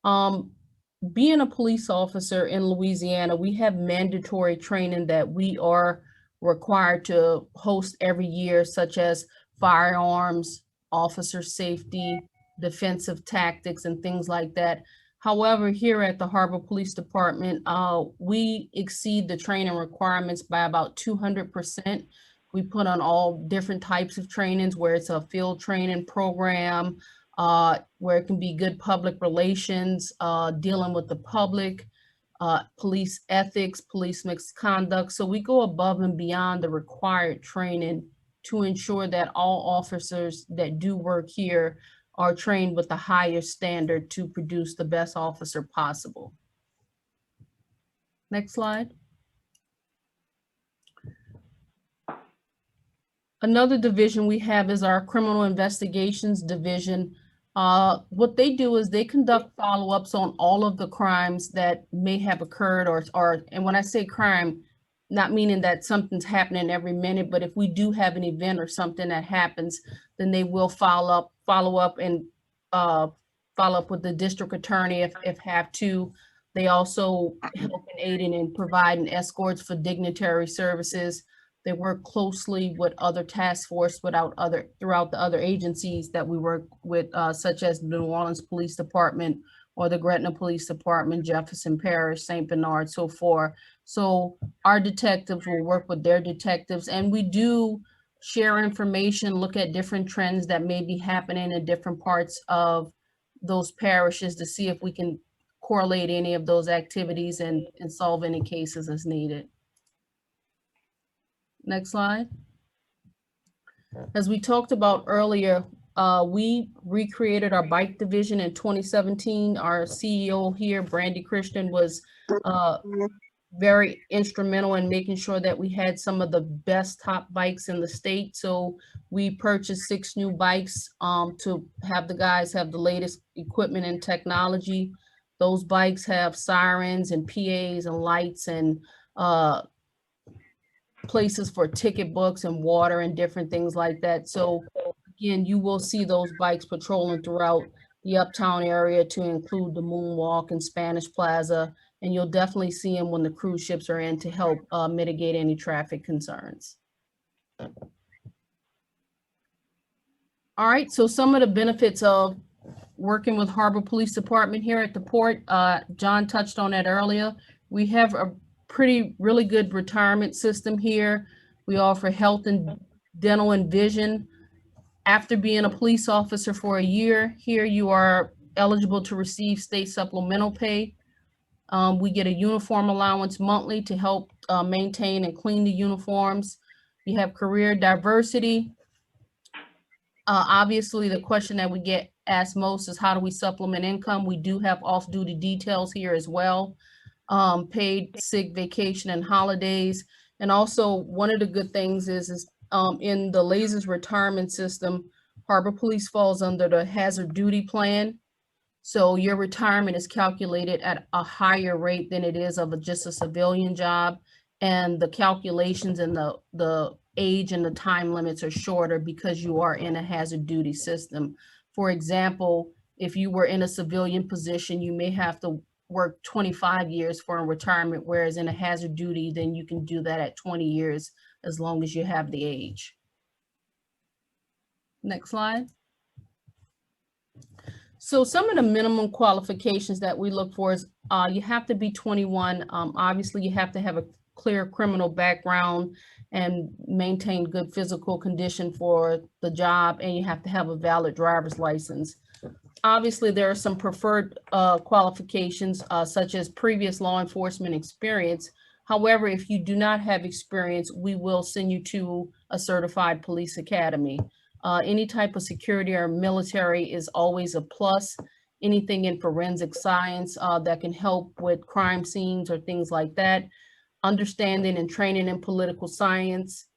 being a police officer in Louisiana, we have mandatory training that we are required to host every year, such as firearms, officer safety, defensive tactics, and things like that. However, here at the Harbor Police Department, we exceed the training requirements by about 200%. We put on all different types of trainings, where it's a field training program, where it can be good public relations, dealing with the public, police ethics, police misconduct. So we go above and beyond the required training to ensure that all officers that do work here are trained with the highest standard to produce the best officer possible. Next slide. Another division we have is our criminal investigations division. What they do is they conduct follow-ups on all of the crimes that may have occurred, and when I say crime, not meaning that something's happening every minute, but if we do have an event or something that happens, then they will follow up and follow up with the district attorney if have to. They also help in aiding and providing escorts for dignitary services. They work closely with other task force throughout the other agencies that we work with, such as the New Orleans Police Department or the Gretna Police Department, Jefferson Parish, St. Bernard, so forth. So our detectives will work with their detectives, and we do share information, look at different trends that may be happening in different parts of those parishes to see if we can correlate any of those activities and solve any cases as needed. Next slide. As we talked about earlier, we recreated our bike division in 2017. Our CEO here, Brandy Christian, was very instrumental in making sure that we had some of the best top bikes in the state. So we purchased 6 new bikes to have the guys have the latest equipment and technology. Those bikes have sirens and PAs and lights and places for ticket books and water and different things like that. So again, you will see those bikes patrolling throughout the uptown area, to include the Moonwalk and Spanish Plaza, and you'll definitely see them when the cruise ships are in to help mitigate any traffic concerns. All right, so some of the benefits of working with Harbor Police Department here at the port, John touched on that earlier. We have a really good retirement system here. We offer health and dental and vision. After being a police officer for a year here, you are eligible to receive state supplemental pay. We get a uniform allowance monthly to help maintain and clean the uniforms. You have career diversity. Obviously, the question that we get asked most is, how do we supplement income? We do have off-duty details here as well. Paid sick, vacation, and holidays. And also, one of the good things is in the LASES retirement system, Harbor Police falls under the hazard duty plan. So your retirement is calculated at a higher rate than it is of just a civilian job. And the calculations and the age and the time limits are shorter because you are in a hazard duty system. For example, if you were in a civilian position, you may have to work 25 years for a retirement, whereas in a hazard duty, then you can do that at 20 years as long as you have the age. Next slide. So some of the minimum qualifications that we look for is you have to be 21. Obviously, you have to have a clear criminal background and maintain good physical condition for the job, and you have to have a valid driver's license. Obviously, there are some preferred qualifications such as previous law enforcement experience. However, if you do not have experience, we will send you to a certified police academy. Any type of security or military is always a plus. Anything in forensic science that can help with crime scenes or things like that. Understanding and training in political science.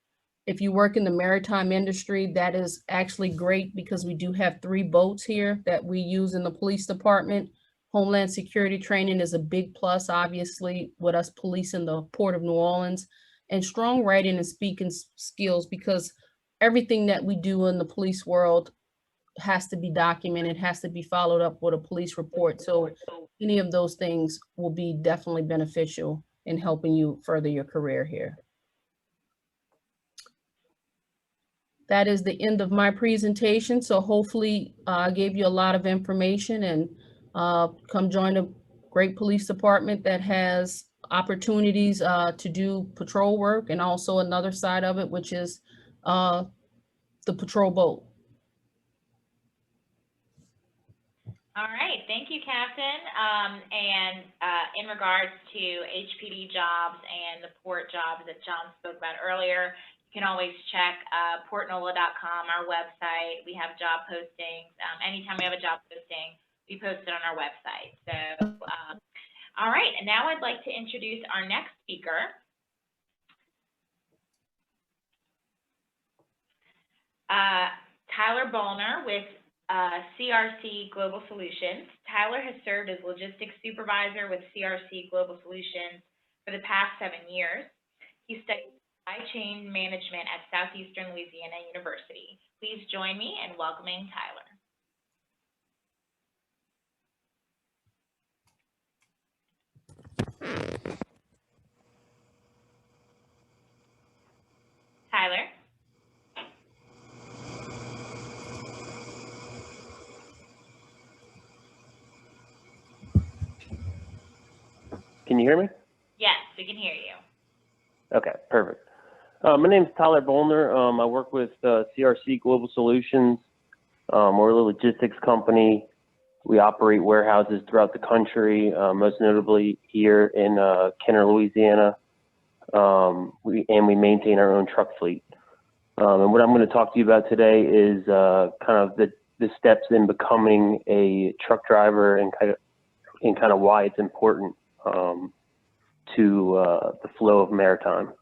If you work in the maritime industry, that is actually great because we do have 3 boats here that we use in the police department. Homeland security training is a big plus, obviously, with us policing the Port of New Orleans, and strong writing and speaking skills, because everything that we do in the police world has to be documented, has to be followed up with a police report. So any of those things will be definitely beneficial in helping you further your career here. That is the end of my presentation. So hopefully I gave you a lot of information, and come join a great police department that has opportunities to do patrol work, and also another side of it, which is the patrol boat. All right, thank you, Captain. In regards to HPD jobs and the port jobs that John spoke about earlier, you can always check portnola.com, our website. We have job postings. Anytime we have a job posting, we post it on our website. So, all right, and now I'd like to introduce our next speaker. Tyler Bollner with CRC Global Solutions. Tyler has served as logistics supervisor with CRC Global Solutions for the past 7 years. He studied supply chain management at Southeastern Louisiana University. Please join me in welcoming Tyler. Tyler? Can you hear me? Yes, we can hear you. Okay, perfect. My name is Tyler Bollner. I work with CRC Global Solutions. We're a logistics company. We operate warehouses throughout the country, most notably here in Kenner, Louisiana. We maintain our own truck fleet. And what I'm going to talk to you about today is kind of the steps in becoming a truck driver and kind of why it's important to the flow of maritime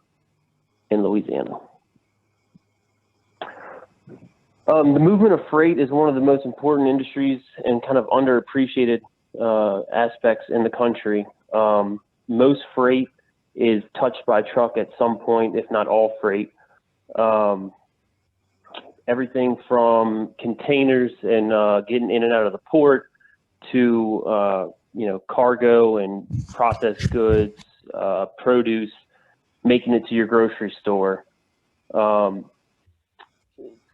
in Louisiana. The movement of freight is one of the most important industries and kind of underappreciated aspects in the country. Most freight is touched by truck at some point, if not all freight. Everything from containers and getting in and out of the port to cargo and processed goods, produce, making it to your grocery store.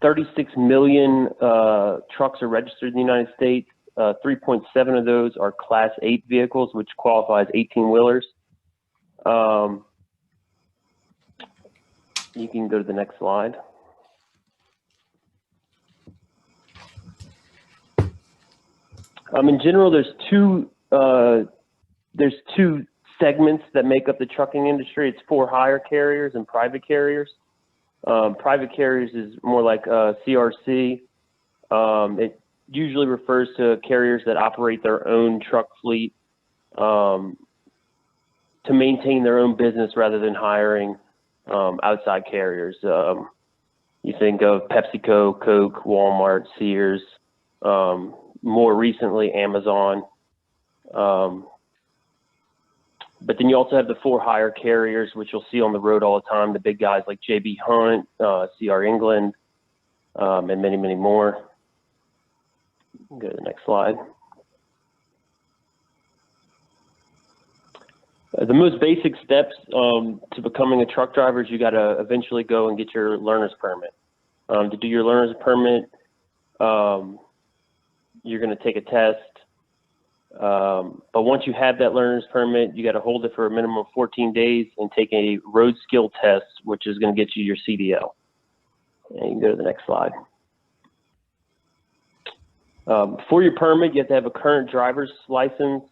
36 million trucks are registered in the United States. 3.7 of those are Class 8 vehicles, which qualify as 18-wheelers. You can go to the next slide. In general, there's two segments that make up the trucking industry. It's for-hire carriers and private carriers. Private carriers is more like CRC. It usually refers to carriers that operate their own truck fleet to maintain their own business rather than hiring outside carriers. You think of PepsiCo, Coke, Walmart, Sears, more recently Amazon. But then you also have the for-hire carriers, which you'll see on the road all the time, the big guys like JB Hunt, CR England, and many, many more. Go to the next slide. The most basic steps to becoming a truck driver is you got to eventually go and get your learner's permit. To do your learner's permit, you're going to take a test. But once you have that learner's permit, you got to hold it for a minimum of 14 days and take a road skill test, which is going to get you your CDL. And you can go to the next slide. For your permit, you have to have a current driver's license,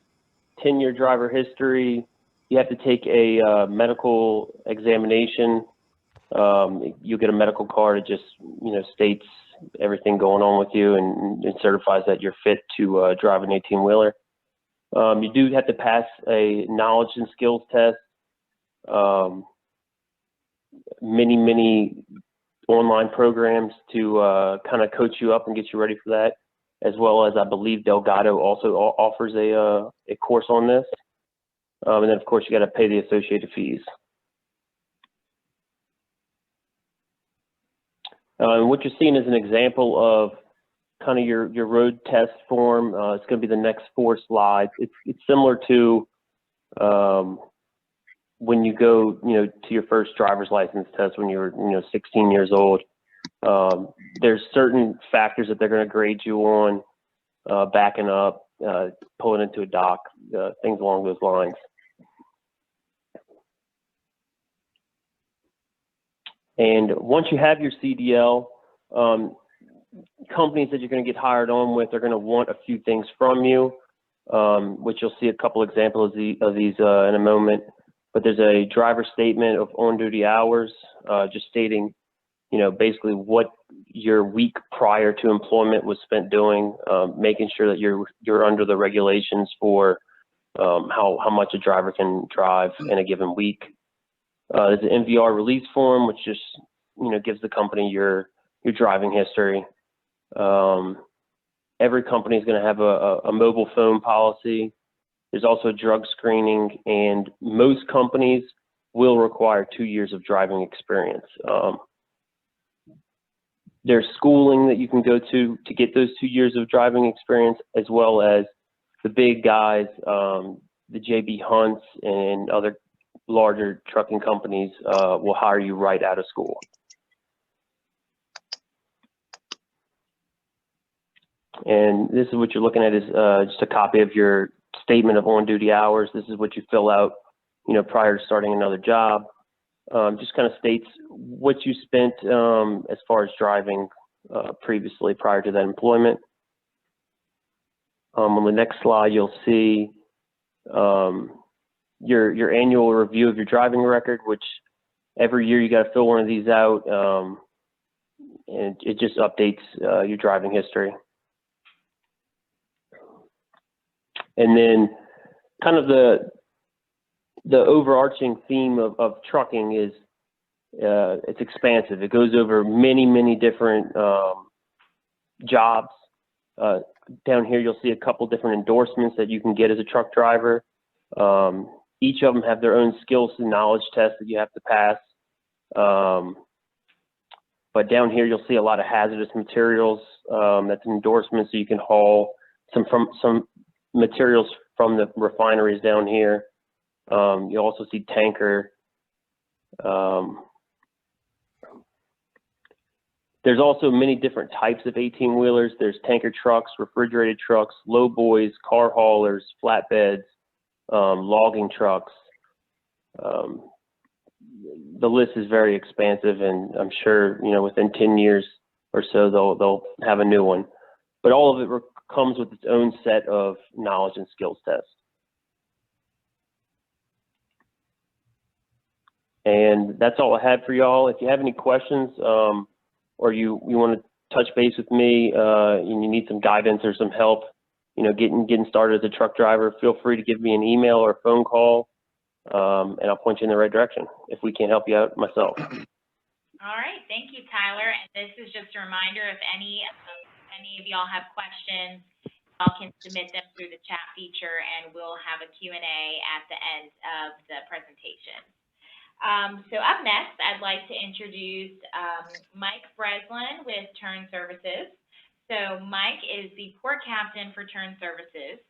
10-year driver history. You have to take a medical examination. You'll get a medical card. It just states everything going on with you and certifies that you're fit to drive an 18-wheeler. You do have to pass a knowledge and skills test. Many online programs to kind of coach you up and get you ready for that, as well as I believe Delgado also offers a course on this. And then of course you got to pay the associated fees. What you're seeing is an example of kind of your road test form. It's going to be the next 4 slides. It's similar to when you go, to your first driver's license test when you were, 16 years old. There's certain factors that they're going to grade you on, backing up, pull it into a dock, things along those lines. And once you have your CDL, companies that you're going to get hired on with are going to want a few things from you, which you'll see a couple examples of these in a moment. But there's a driver statement of on-duty hours, just stating, you know, basically what your week prior to employment was spent doing, making sure that you're under the regulations for how much a driver can drive in a given week. There's an MVR release form, which just, you know, gives the company your driving history. Every company is going to have a mobile phone policy. There's also drug screening, and most companies will require 2 years of driving experience. There's schooling that you can go to get those 2 years of driving experience, as well as the big guys, the JB Hunts and other larger trucking companies will hire you right out of school. And this is what you're looking at is just a copy of your statement of on-duty hours. This is what you fill out, you know, prior to starting another job. Just kind of states what you spent as far as driving previously prior to that employment. On the next slide, you'll see your annual review of your driving record, which every year you got to fill one of these out, and it just updates your driving history. And then kind of the overarching theme of trucking is it's expansive. It goes over many different jobs. Down here, you'll see a couple different endorsements that you can get as a truck driver. Each of them have their own skills and knowledge tests that you have to pass. But down here, you'll see a lot of hazardous materials. That's endorsements, so you can haul some materials from the refineries down here. You also see tanker. There's also many different types of 18-wheelers. There's tanker trucks, refrigerated trucks, low boys, car haulers, flatbeds, logging trucks. The list is very expansive, and I'm sure, you know, within 10 years or so they'll have a new one. But all of it comes with its own set of knowledge and skills tests. And that's all I had for y'all. If you have any questions, or you want to touch base with me, and you need some guidance or some help, you know, getting started as a truck driver, feel free to give me an email or a phone call, and I'll point you in the right direction if we can't help you out myself. All right, thank you, Tyler. And this is just a reminder, if any of y'all have questions, y'all can submit them through the chat feature, and we'll have a Q&A at the end of the presentation. So up next, I'd like to introduce Mike Breslin with Turn Services. So Mike is the port captain for Turn Services.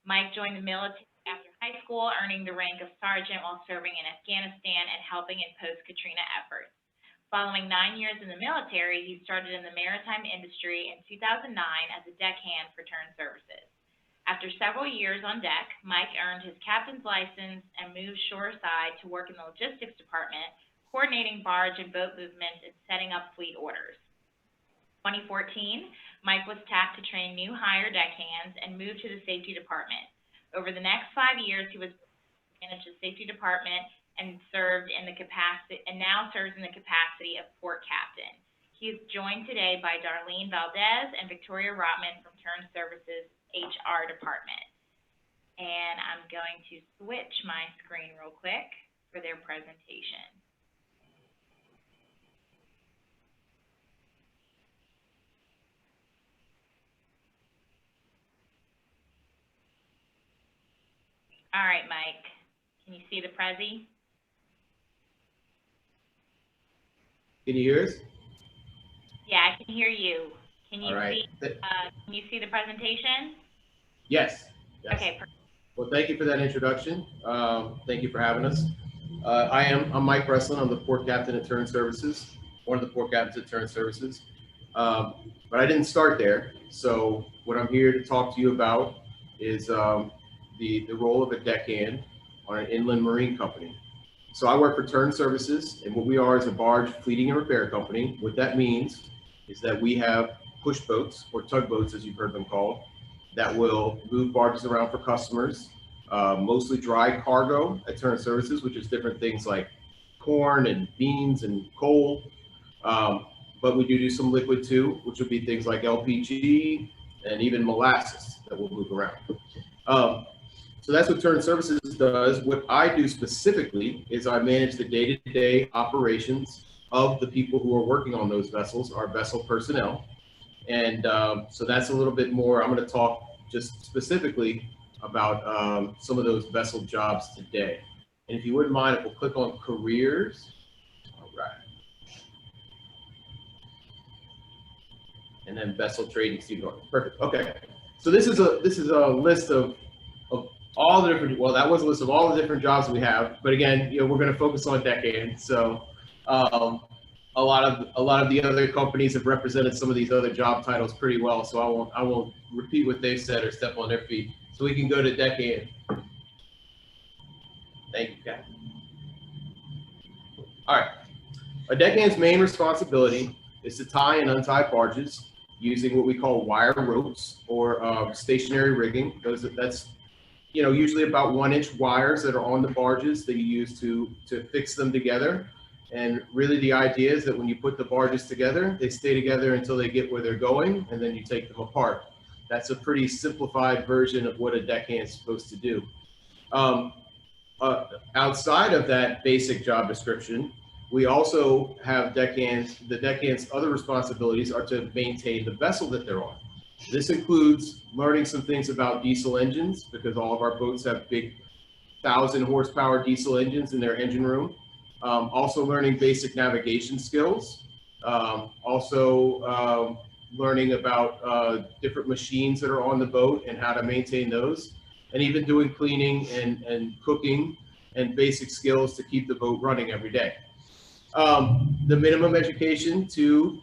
Mike joined the military after high school, earning the rank of sergeant while serving in Afghanistan and helping in post-Katrina efforts. Following 9 years in the military, he started in the maritime industry in 2009 as a deckhand for Turn Services. After several years on deck, Mike earned his captain's license and moved shoreside to work in the logistics department, coordinating barge and boat movements and setting up fleet orders. In 2014, Mike was tasked to train new hire deckhands and moved to the safety department. Over the next 5 years, he was managed the safety department and now serves in the capacity of port captain. He is joined today by Darlene Valdez and Victoria Rotman from Turn Services HR department. And I'm going to switch my screen real quick for their presentation. All right, Mike, can you see the Prezi? Can you hear us? Yeah, I can hear you. Can you see the presentation? Yes. Okay, perfect. Well, thank you for that introduction. Thank you for having us. I'm Mike Breslin. I'm the port captain at Turn Services, one of the port captains at Turn Services. But I didn't start there. So what I'm here to talk to you about is the role of a deckhand on an inland marine company. So I work for Turn Services, and what we are is a barge fleeting and repair company. What that means is that we have push boats, or tugboats as you've heard them called, that will move barges around for customers, mostly dry cargo at Turn Services, which is different things like corn and beans and coal. But we do some liquid too, which would be things like LPG and even molasses that will move around. So that's what Turn Services does. What I do specifically is I manage the day-to-day operations of the people who are working on those vessels, our vessel personnel. And so that's a little bit more. I'm going to talk just specifically about some of those vessel jobs today. And if you wouldn't mind, if we'll click on careers. All right. And then vessel trading, Steve Norton. Perfect. Okay. So this is a list of all the different, well, that was a list of all the different jobs we have. But again, you know, we're going to focus on deckhand. So a lot of the other companies have represented some of these other job titles pretty well. So I won't repeat what they've said or step on their feet. So we can go to deckhand. Thank you, Cathy. All right. A deckhand's main responsibility is to tie and untie barges using what we call wire ropes or stationary rigging. That's usually about 1-inch wires that are on the barges that you use to fix them together. And really the idea is that when you put the barges together, they stay together until they get where they're going, and then you take them apart. That's a pretty simplified version of what a deckhand is supposed to do. Outside of that basic job description, we also have deckhands. The deckhands' other responsibilities are to maintain the vessel that they're on. This includes learning some things about diesel engines, because all of our boats have big 1,000 horsepower diesel engines in their engine room. Also learning basic navigation skills. Also learning about different machines that are on the boat and how to maintain those. And even doing cleaning and cooking and basic skills to keep the boat running every day. The minimum education to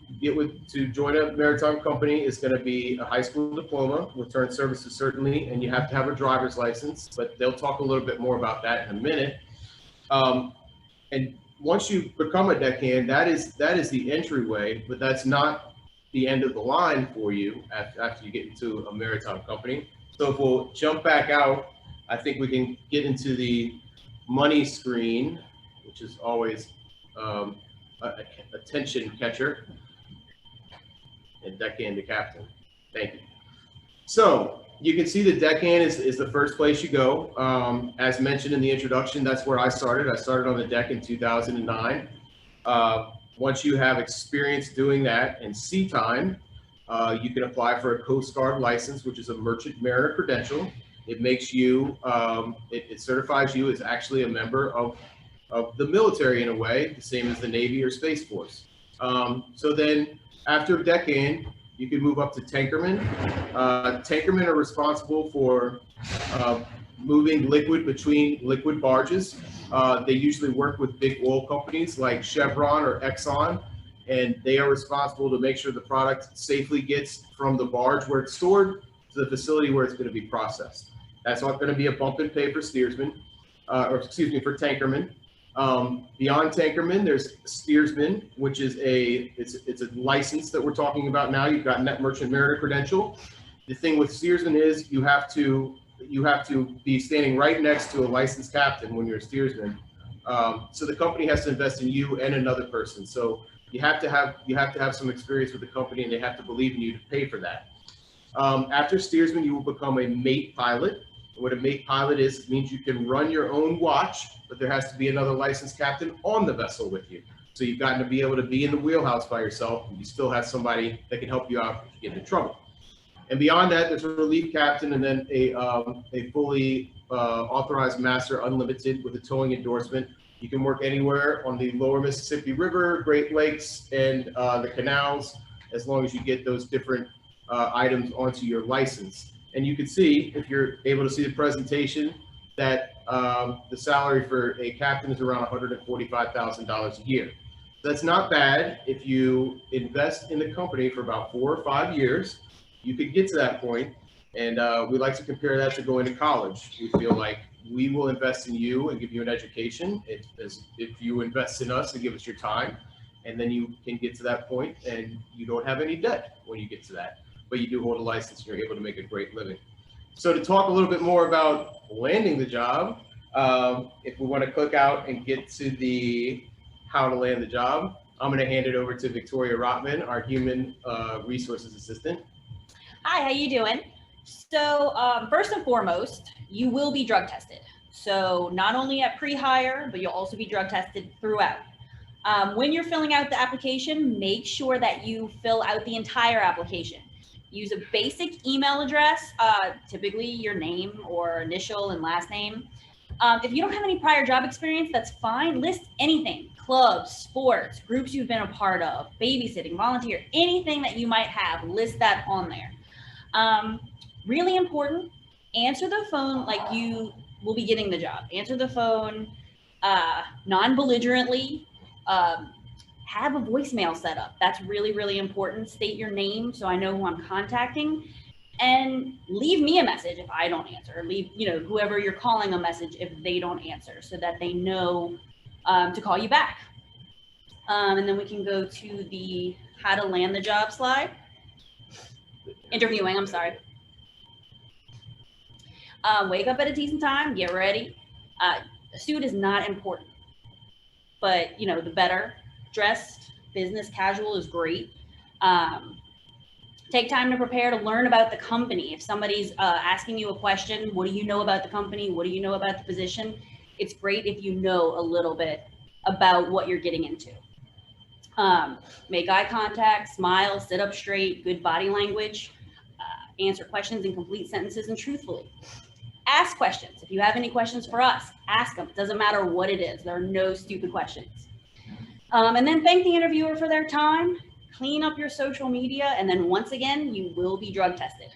join a maritime company is going to be a high school diploma with Turn Services certainly, and you have to have a driver's license, but they'll talk a little bit more about that in a minute. And once you become a deckhand, that is the entryway, but that's not the end of the line for you after you get into a maritime company. So if we'll jump back out, I think we can get into the money screen, which is always a attention catcher, and deckhand to captain. Thank you. So you can see the deckhand is the first place you go. As mentioned in the introduction, that's where I started. I started on the deck in 2009. Once you have experience doing that and sea time, you can apply for a Coast Guard license, which is a merchant mariner credential. It makes you, it certifies you as actually a member of the military in a way, the same as the Navy or Space Force. So then after deckhand, you can move up to tankermen. Tankermen are responsible for moving liquid between liquid barges. They usually work with big oil companies like Chevron or Exxon, and they are responsible to make sure the product safely gets from the barge where it's stored to the facility where it's going to be processed. That's not going to be a bump and pay for steersmen, for tankermen. Beyond tankermen, there's steersmen, which is it's a license that we're talking about now. You've got net merchant mariner credential. The thing with steersmen is you have to be standing right next to a licensed captain when you're a steersman. So the company has to invest in you and another person. So you have to have some experience with the company, and they have to believe in you to pay for that. After steersman, you will become a mate pilot. What a mate pilot is, it means you can run your own watch, but there has to be another licensed captain on the vessel with you. So you've got to be able to be in the wheelhouse by yourself, and you still have somebody that can help you out if you get into trouble. And beyond that, there's a relief captain, and then a fully authorized master unlimited with a towing endorsement. You can work anywhere on the lower Mississippi River, Great Lakes, and the canals, as long as you get those different items onto your license. And you can see, if you're able to see the presentation, that the salary for a captain is around $145,000 a year. That's not bad. If you invest in the company for about 4 or 5 years, you could get to that point. And we like to compare that to going to college. We feel like we will invest in you and give you an education if you invest in us and give us your time. And then you can get to that point and you don't have any debt when you get to that. But you do hold a license and you're able to make a great living. So to talk a little bit more about landing the job, if we want to click out and get to the how to land the job, I'm going to hand it over to Victoria Rotman, our Human Resources Assistant. Hi, how you doing? So first and foremost, you will be drug tested. So not only at pre-hire, but you'll also be drug tested throughout. When you're filling out the application, make sure that you fill out the entire application. Use a basic email address, typically your name or initial and last name. If you don't have any prior job experience, that's fine. List anything, clubs, sports, groups you've been a part of, babysitting, volunteer, anything that you might have, list that on there. Really important, answer the phone like you will be getting the job. Answer the phone non-belligerently. Have a voicemail set up. That's really, really important. State your name so I know who I'm contacting, and leave me a message if I don't answer. Leave, whoever you're calling a message if they don't answer, so that they know to call you back. And then we can go to the how to land the job slide. Interviewing, I'm sorry. Wake up at a decent time, get ready. A suit is not important, but the better dressed, business casual is great. Take time to prepare to learn about the company. If somebody's asking you a question, what do you know about the company? What do you know about the position? It's great if you know a little bit about what you're getting into. Make eye contact, smile, sit up straight, good body language, answer questions in complete sentences and truthfully. Ask questions. If you have any questions for us, ask them. It doesn't matter what it is. There are no stupid questions. And then thank the interviewer for their time, clean up your social media, and then once again, you will be drug tested.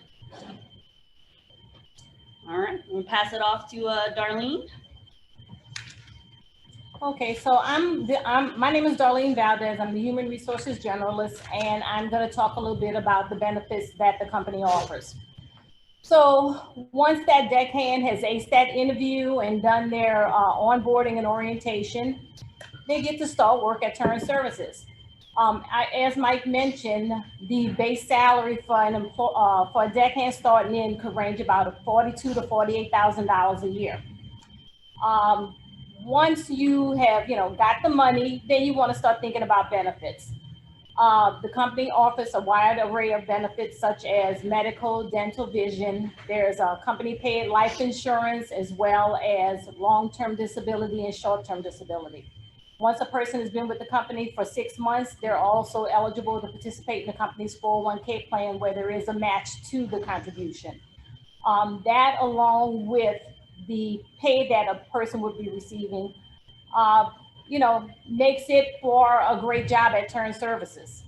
All right, we'll pass it off to Darlene. Okay, so my name is Darlene Valdez. I'm the Human Resources Generalist, and I'm going to talk a little bit about the benefits that the company offers. So once that deckhand has aced that interview and done their onboarding and orientation, they get to start work at Turn Services. As Mike mentioned, the base salary for a deckhand starting in could range about $42,000 to $48,000 a year. Once you have got the money, then you want to start thinking about benefits. The company offers a wide array of benefits such as medical, dental, vision. There's a company paid life insurance as well as long-term disability and short-term disability. Once a person has been with the company for 6 months, they're also eligible to participate in the company's 401k plan where there is a match to the contribution. That along with the pay that a person would be receiving, makes it for a great job at Turn Services.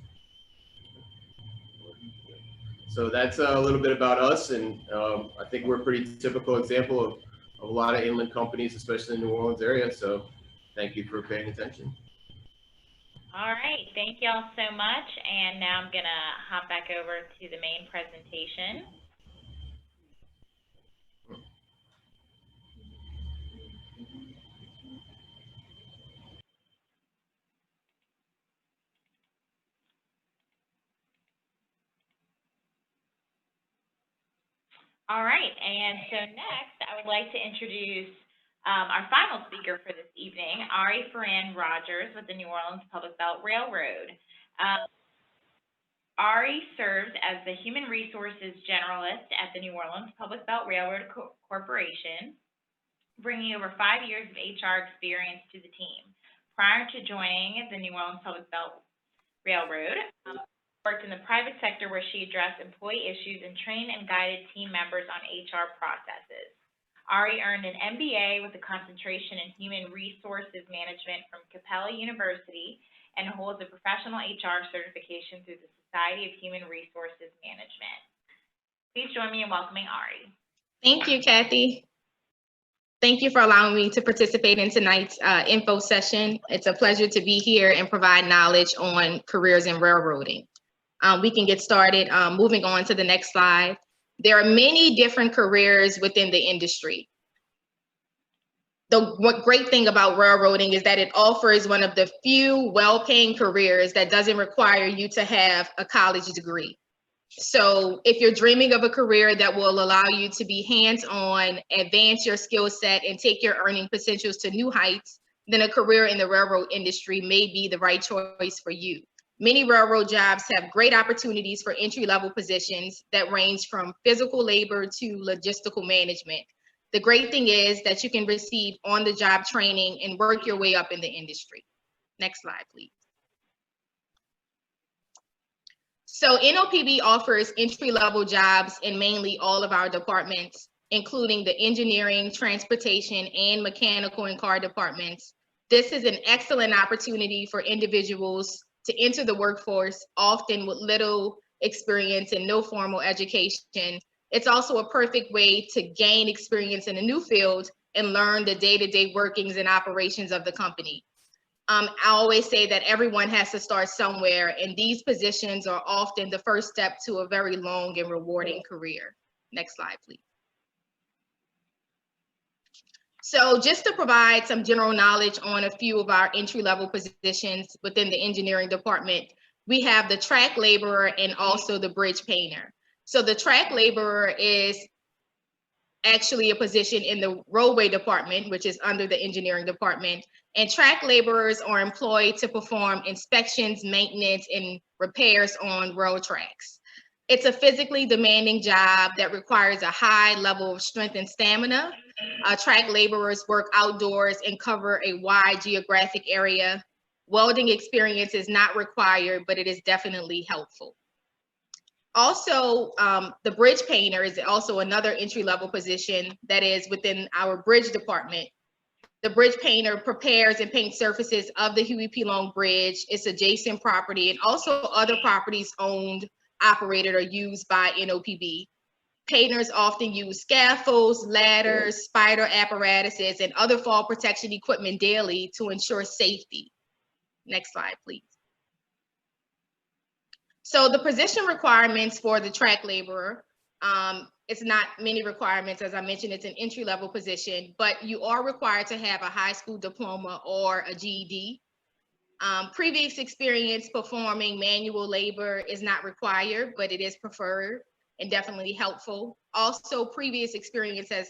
So that's a little bit about us, and I think we're a pretty typical example of a lot of inland companies, especially in the New Orleans area. So thank you for paying attention. All right, thank y'all so much. And now I'm gonna hop back over to the main presentation. All right, and so next I would like to introduce our final speaker for this evening, Ari Ferran Rogers with the New Orleans Public Belt Railroad. Ari serves as the Human Resources Generalist at the New Orleans Public Belt Railroad Corporation, bringing over 5 years of HR experience to the team. Prior to joining the New Orleans Public Belt Railroad, worked in the private sector where she addressed employee issues and trained and guided team members on HR processes. Ari earned an MBA with a concentration in Human Resources Management from Capella University and holds a professional HR certification through the Society of Human Resources Management. Please join me in welcoming Ari. Thank you, Kathy. Thank you for allowing me to participate in tonight's info session. It's a pleasure to be here and provide knowledge on careers in railroading. We can get started moving on to the next slide. There are many different careers within the industry. The great thing about railroading is that it offers one of the few well-paying careers that doesn't require you to have a college degree. So if you're dreaming of a career that will allow you to be hands-on, advance your skill set, and take your earning potentials to new heights, then a career in the railroad industry may be the right choice for you. Many railroad jobs have great opportunities for entry-level positions that range from physical labor to logistical management. The great thing is that you can receive on-the-job training and work your way up in the industry. Next slide, please. So NOPB offers entry-level jobs in mainly all of our departments, including the engineering, transportation, and mechanical and car departments. This is an excellent opportunity for individuals to enter the workforce, often with little experience and no formal education. It's also a perfect way to gain experience in a new field and learn the day-to-day workings and operations of the company. I always say that everyone has to start somewhere, and these positions are often the first step to a very long and rewarding career. Next slide, please. So just to provide some general knowledge on a few of our entry-level positions within the engineering department, we have the track laborer and also the bridge painter. So the track laborer is actually a position in the roadway department, which is under the engineering department. And track laborers are employed to perform inspections, maintenance, and repairs on rail tracks. It's a physically demanding job that requires a high level of strength and stamina. Track laborers work outdoors and cover a wide geographic area. Welding experience is not required, but it is definitely helpful. Also, the bridge painter is also another entry-level position that is within our bridge department. The bridge painter prepares and paints surfaces of the Huey P. Long Bridge, its adjacent property, and also other properties owned, operated, or used by NOPB. Painters often use scaffolds, ladders, spider apparatuses, and other fall protection equipment daily to ensure safety. Next slide, please. So the position requirements for the track laborer, it's not many requirements. As I mentioned, it's an entry-level position, but you are required to have a high school diploma or a GED. Previous experience performing manual labor is not required, but it is preferred and definitely helpful. Also, previous experience as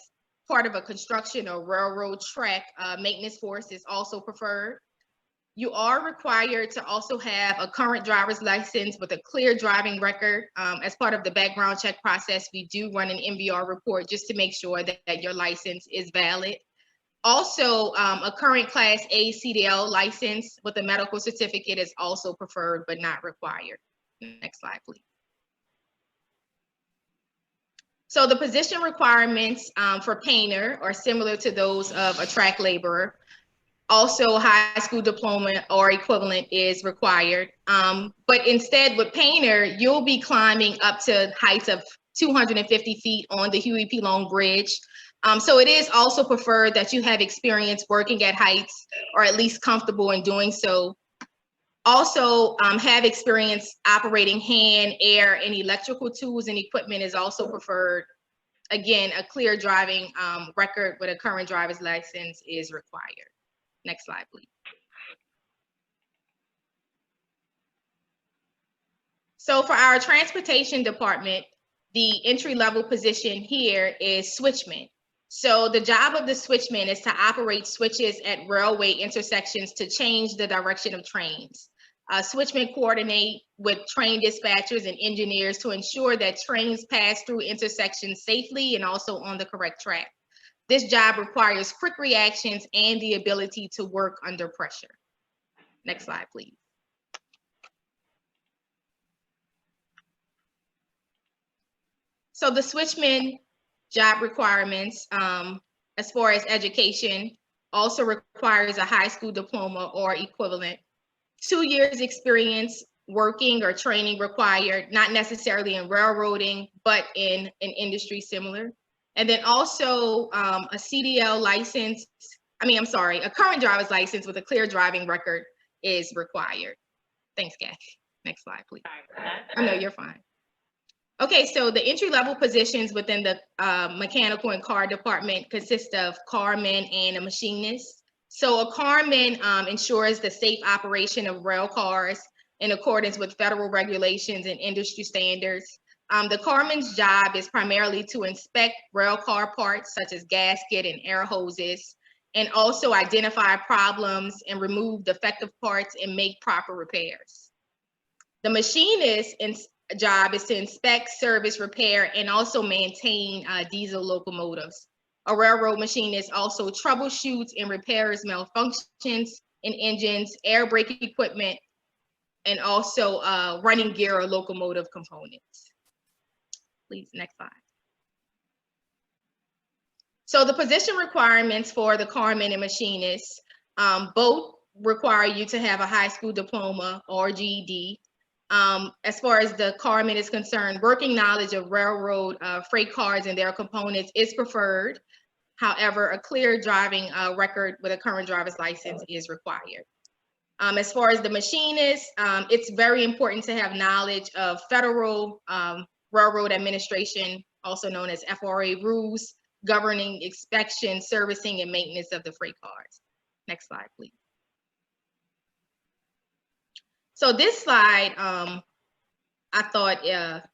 part of a construction or railroad track maintenance force is also preferred. You are required to also have a current driver's license with a clear driving record. As part of the background check process, we do run an MVR report just to make sure that your license is valid. Also, a current Class A CDL license with a medical certificate is also preferred but not required. Next slide, please. So the position requirements for painter are similar to those of a track laborer. Also, high school diploma or equivalent is required. But instead with painter, you'll be climbing up to heights of 250 feet on the Huey P. Long Bridge. So it is also preferred that you have experience working at heights or at least comfortable in doing so. Also, have experience operating hand, air, and electrical tools and equipment is also preferred. Again, a clear driving record with a current driver's license is required. Next slide, please. So for our transportation department, the entry-level position here is switchman. So the job of the switchman is to operate switches at railway intersections to change the direction of trains. Switchmen coordinate with train dispatchers and engineers to ensure that trains pass through intersections safely and also on the correct track. This job requires quick reactions and the ability to work under pressure. Next slide, please. So the switchman job requirements, as far as education, also requires a high school diploma or equivalent. 2 years experience working or training required, not necessarily in railroading, but in an industry similar. And then also a CDL license, a current driver's license with a clear driving record is required. Thanks, Cathy. Next slide, please. Oh, no, you're fine. Okay, so the entry-level positions within the mechanical and car department consist of carmen and a machinist. So a carman ensures the safe operation of rail cars in accordance with federal regulations and industry standards. The carman's job is primarily to inspect rail car parts such as gasket and air hoses, and also identify problems and remove defective parts and make proper repairs. The machinist's job is to inspect, service, repair, and also maintain diesel locomotives. A railroad machinist also troubleshoots and repairs malfunctions in engines, air brake equipment, and also running gear or locomotive components. Please, next slide. So the position requirements for the carman and machinist, both require you to have a high school diploma or GED. As far as the carman is concerned, working knowledge of railroad freight cars and their components is preferred. However, a clear driving record with a current driver's license is required. As far as the machinist, it's very important to have knowledge of federal railroad administration, also known as FRA rules, governing inspection, servicing, and maintenance of the freight cars. Next slide, please. So this slide, I thought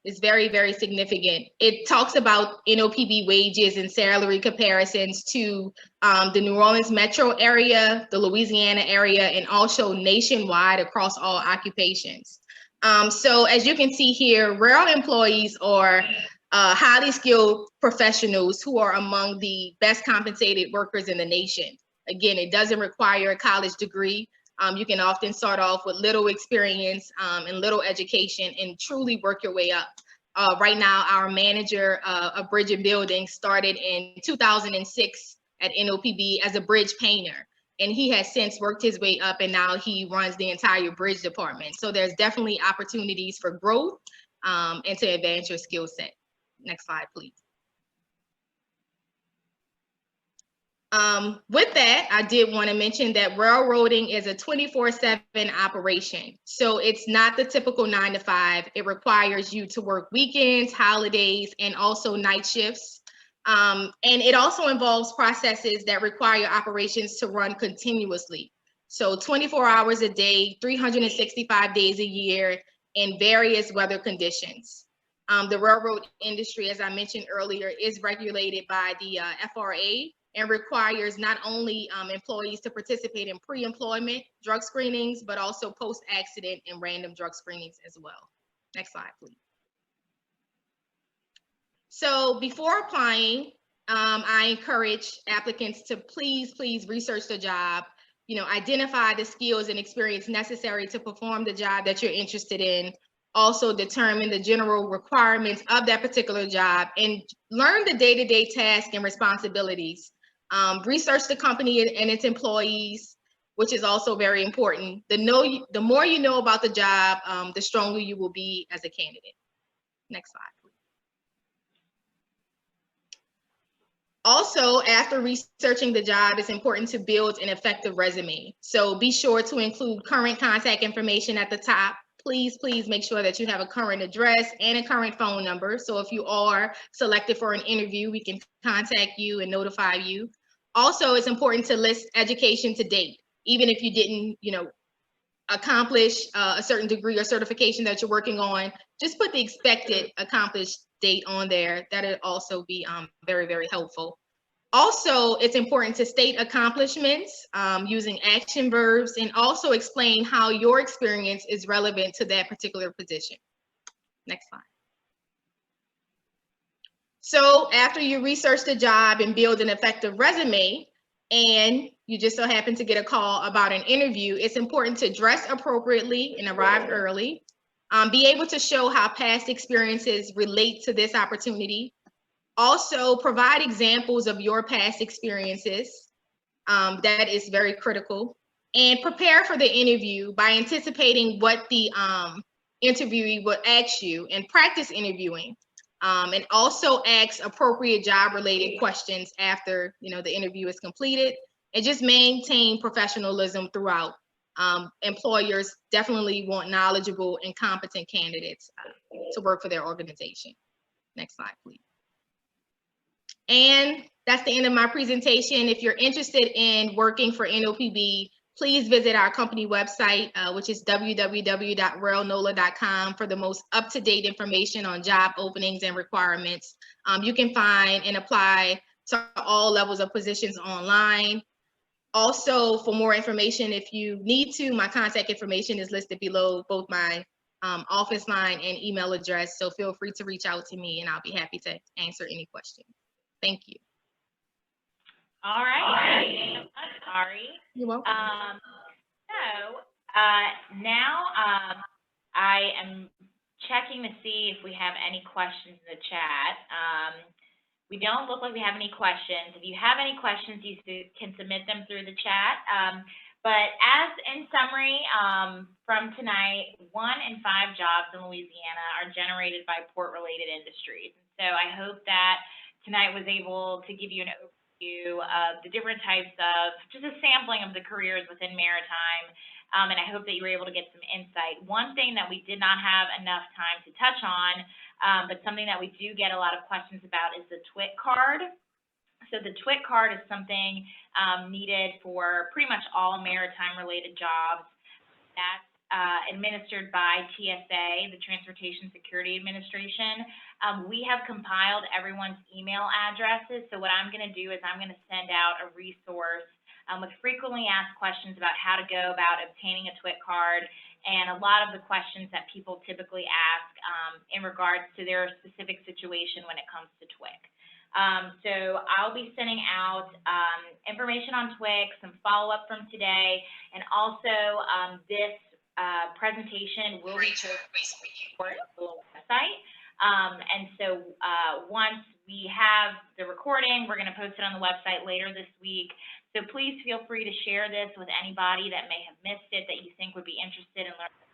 is very, very significant. It talks about NOPB wages and salary comparisons to the New Orleans metro area, the Louisiana area, and also nationwide across all occupations. So as you can see here, rail employees are highly skilled professionals who are among the best compensated workers in the nation. Again, it doesn't require a college degree. You can often start off with little experience and little education and truly work your way up. Right now, our manager of bridge and building started in 2006 at NOPB as a bridge painter. And he has since worked his way up, and now he runs the entire bridge department. So there's definitely opportunities for growth and to advance your skill set. Next slide, please. With that, I did want to mention that railroading is a 24/7 operation. So it's not the typical 9 to 5. It requires you to work weekends, holidays, and also night shifts. And it also involves processes that require operations to run continuously. So 24 hours a day, 365 days a year, in various weather conditions. The railroad industry, as I mentioned earlier, is regulated by the FRA and requires not only employees to participate in pre-employment drug screenings, but also post-accident and random drug screenings as well. Next slide, please. So before applying, I encourage applicants to please research the job, identify the skills and experience necessary to perform the job that you're interested in. Also determine the general requirements of that particular job and learn the day-to-day tasks and responsibilities. Research the company and its employees, which is also very important. The more you know about the job, the stronger you will be as a candidate. Next slide, please. Also, after researching the job, it's important to build an effective resume. So be sure to include current contact information at the top. Please make sure that you have a current address and a current phone number. So if you are selected for an interview, we can contact you and notify you. Also, it's important to list education to date. Even if you didn't, accomplish a certain degree or certification that you're working on, just put the expected accomplished date on there. That'll also be very, very helpful. Also, it's important to state accomplishments using action verbs and also explain how your experience is relevant to that particular position. Next slide. So after you research the job and build an effective resume, and you just so happen to get a call about an interview, it's important to dress appropriately and arrive early. Be able to show how past experiences relate to this opportunity. Also, provide examples of your past experiences. That is very critical. And prepare for the interview by anticipating what the interviewee will ask you and practice interviewing. And also ask appropriate job-related questions after the interview is completed, and just maintain professionalism throughout. employers definitely want knowledgeable and competent candidates to work for their organization. Next slide, please. And that's the end of my presentation. If you're interested in working for NOPB, please visit our company website, which is www.relnola.com, for the most up-to-date information on job openings and requirements. You can find and apply to all levels of positions online. Also, for more information, if you need to, my contact information is listed below, both my office line and email address. So feel free to reach out to me and I'll be happy to answer any questions. Thank you. All right. Thank you so much, Ari. You're welcome. Now I am checking to see if we have any questions in the chat. We don't look like we have any questions. If you have any questions, you can submit them through the chat. But as in summary, from tonight, 1 in 5 jobs in Louisiana are generated by port-related industries. And so I hope that tonight was able to give you an overview of the different types of, just a sampling of the careers within maritime. And I hope that you were able to get some insight. One thing that we did not have enough time to touch on, but something that we do get a lot of questions about, is the TWIC card. So the TWIC card is something needed for pretty much all maritime related jobs. That's administered by TSA, the Transportation Security Administration. We have compiled everyone's email addresses. So what I'm going to do is I'm going to send out a resource with frequently asked questions about how to go about obtaining a TWIC card, and a lot of the questions that people typically ask in regards to their specific situation when it comes to TWIC. So I'll be sending out information on TWIC, some follow-up from today, and also this presentation will be posted on the website. And so once we have the recording, we're going to post it on the website later this week. So please feel free to share this with anybody that may have missed it, that you think would be interested in learning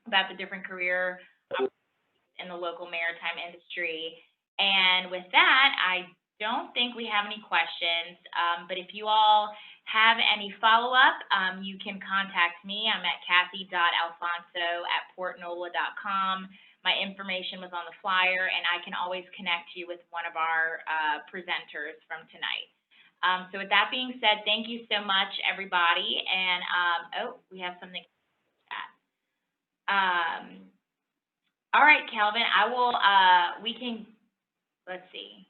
about the different career in the local maritime industry. And with that, I don't think we have any questions, but if you all have any follow-up, you can contact me. I'm at cathy.alfonso@portnola.com. My information was on the flyer, and I can always connect you with one of our presenters from tonight. So with that being said, thank you so much, everybody. And, oh, we have something to chat. All right, Calvin, I will, we can, let's see.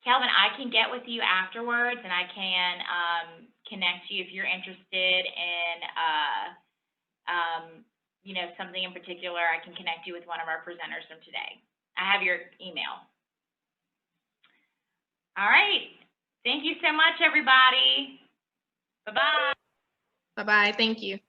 Calvin, I can get with you afterwards, and I can connect you if you're interested in, you know, something in particular. I can connect you with one of our presenters from today. I have your email. All right. Thank you so much, everybody. Bye-bye. Bye-bye. Thank you.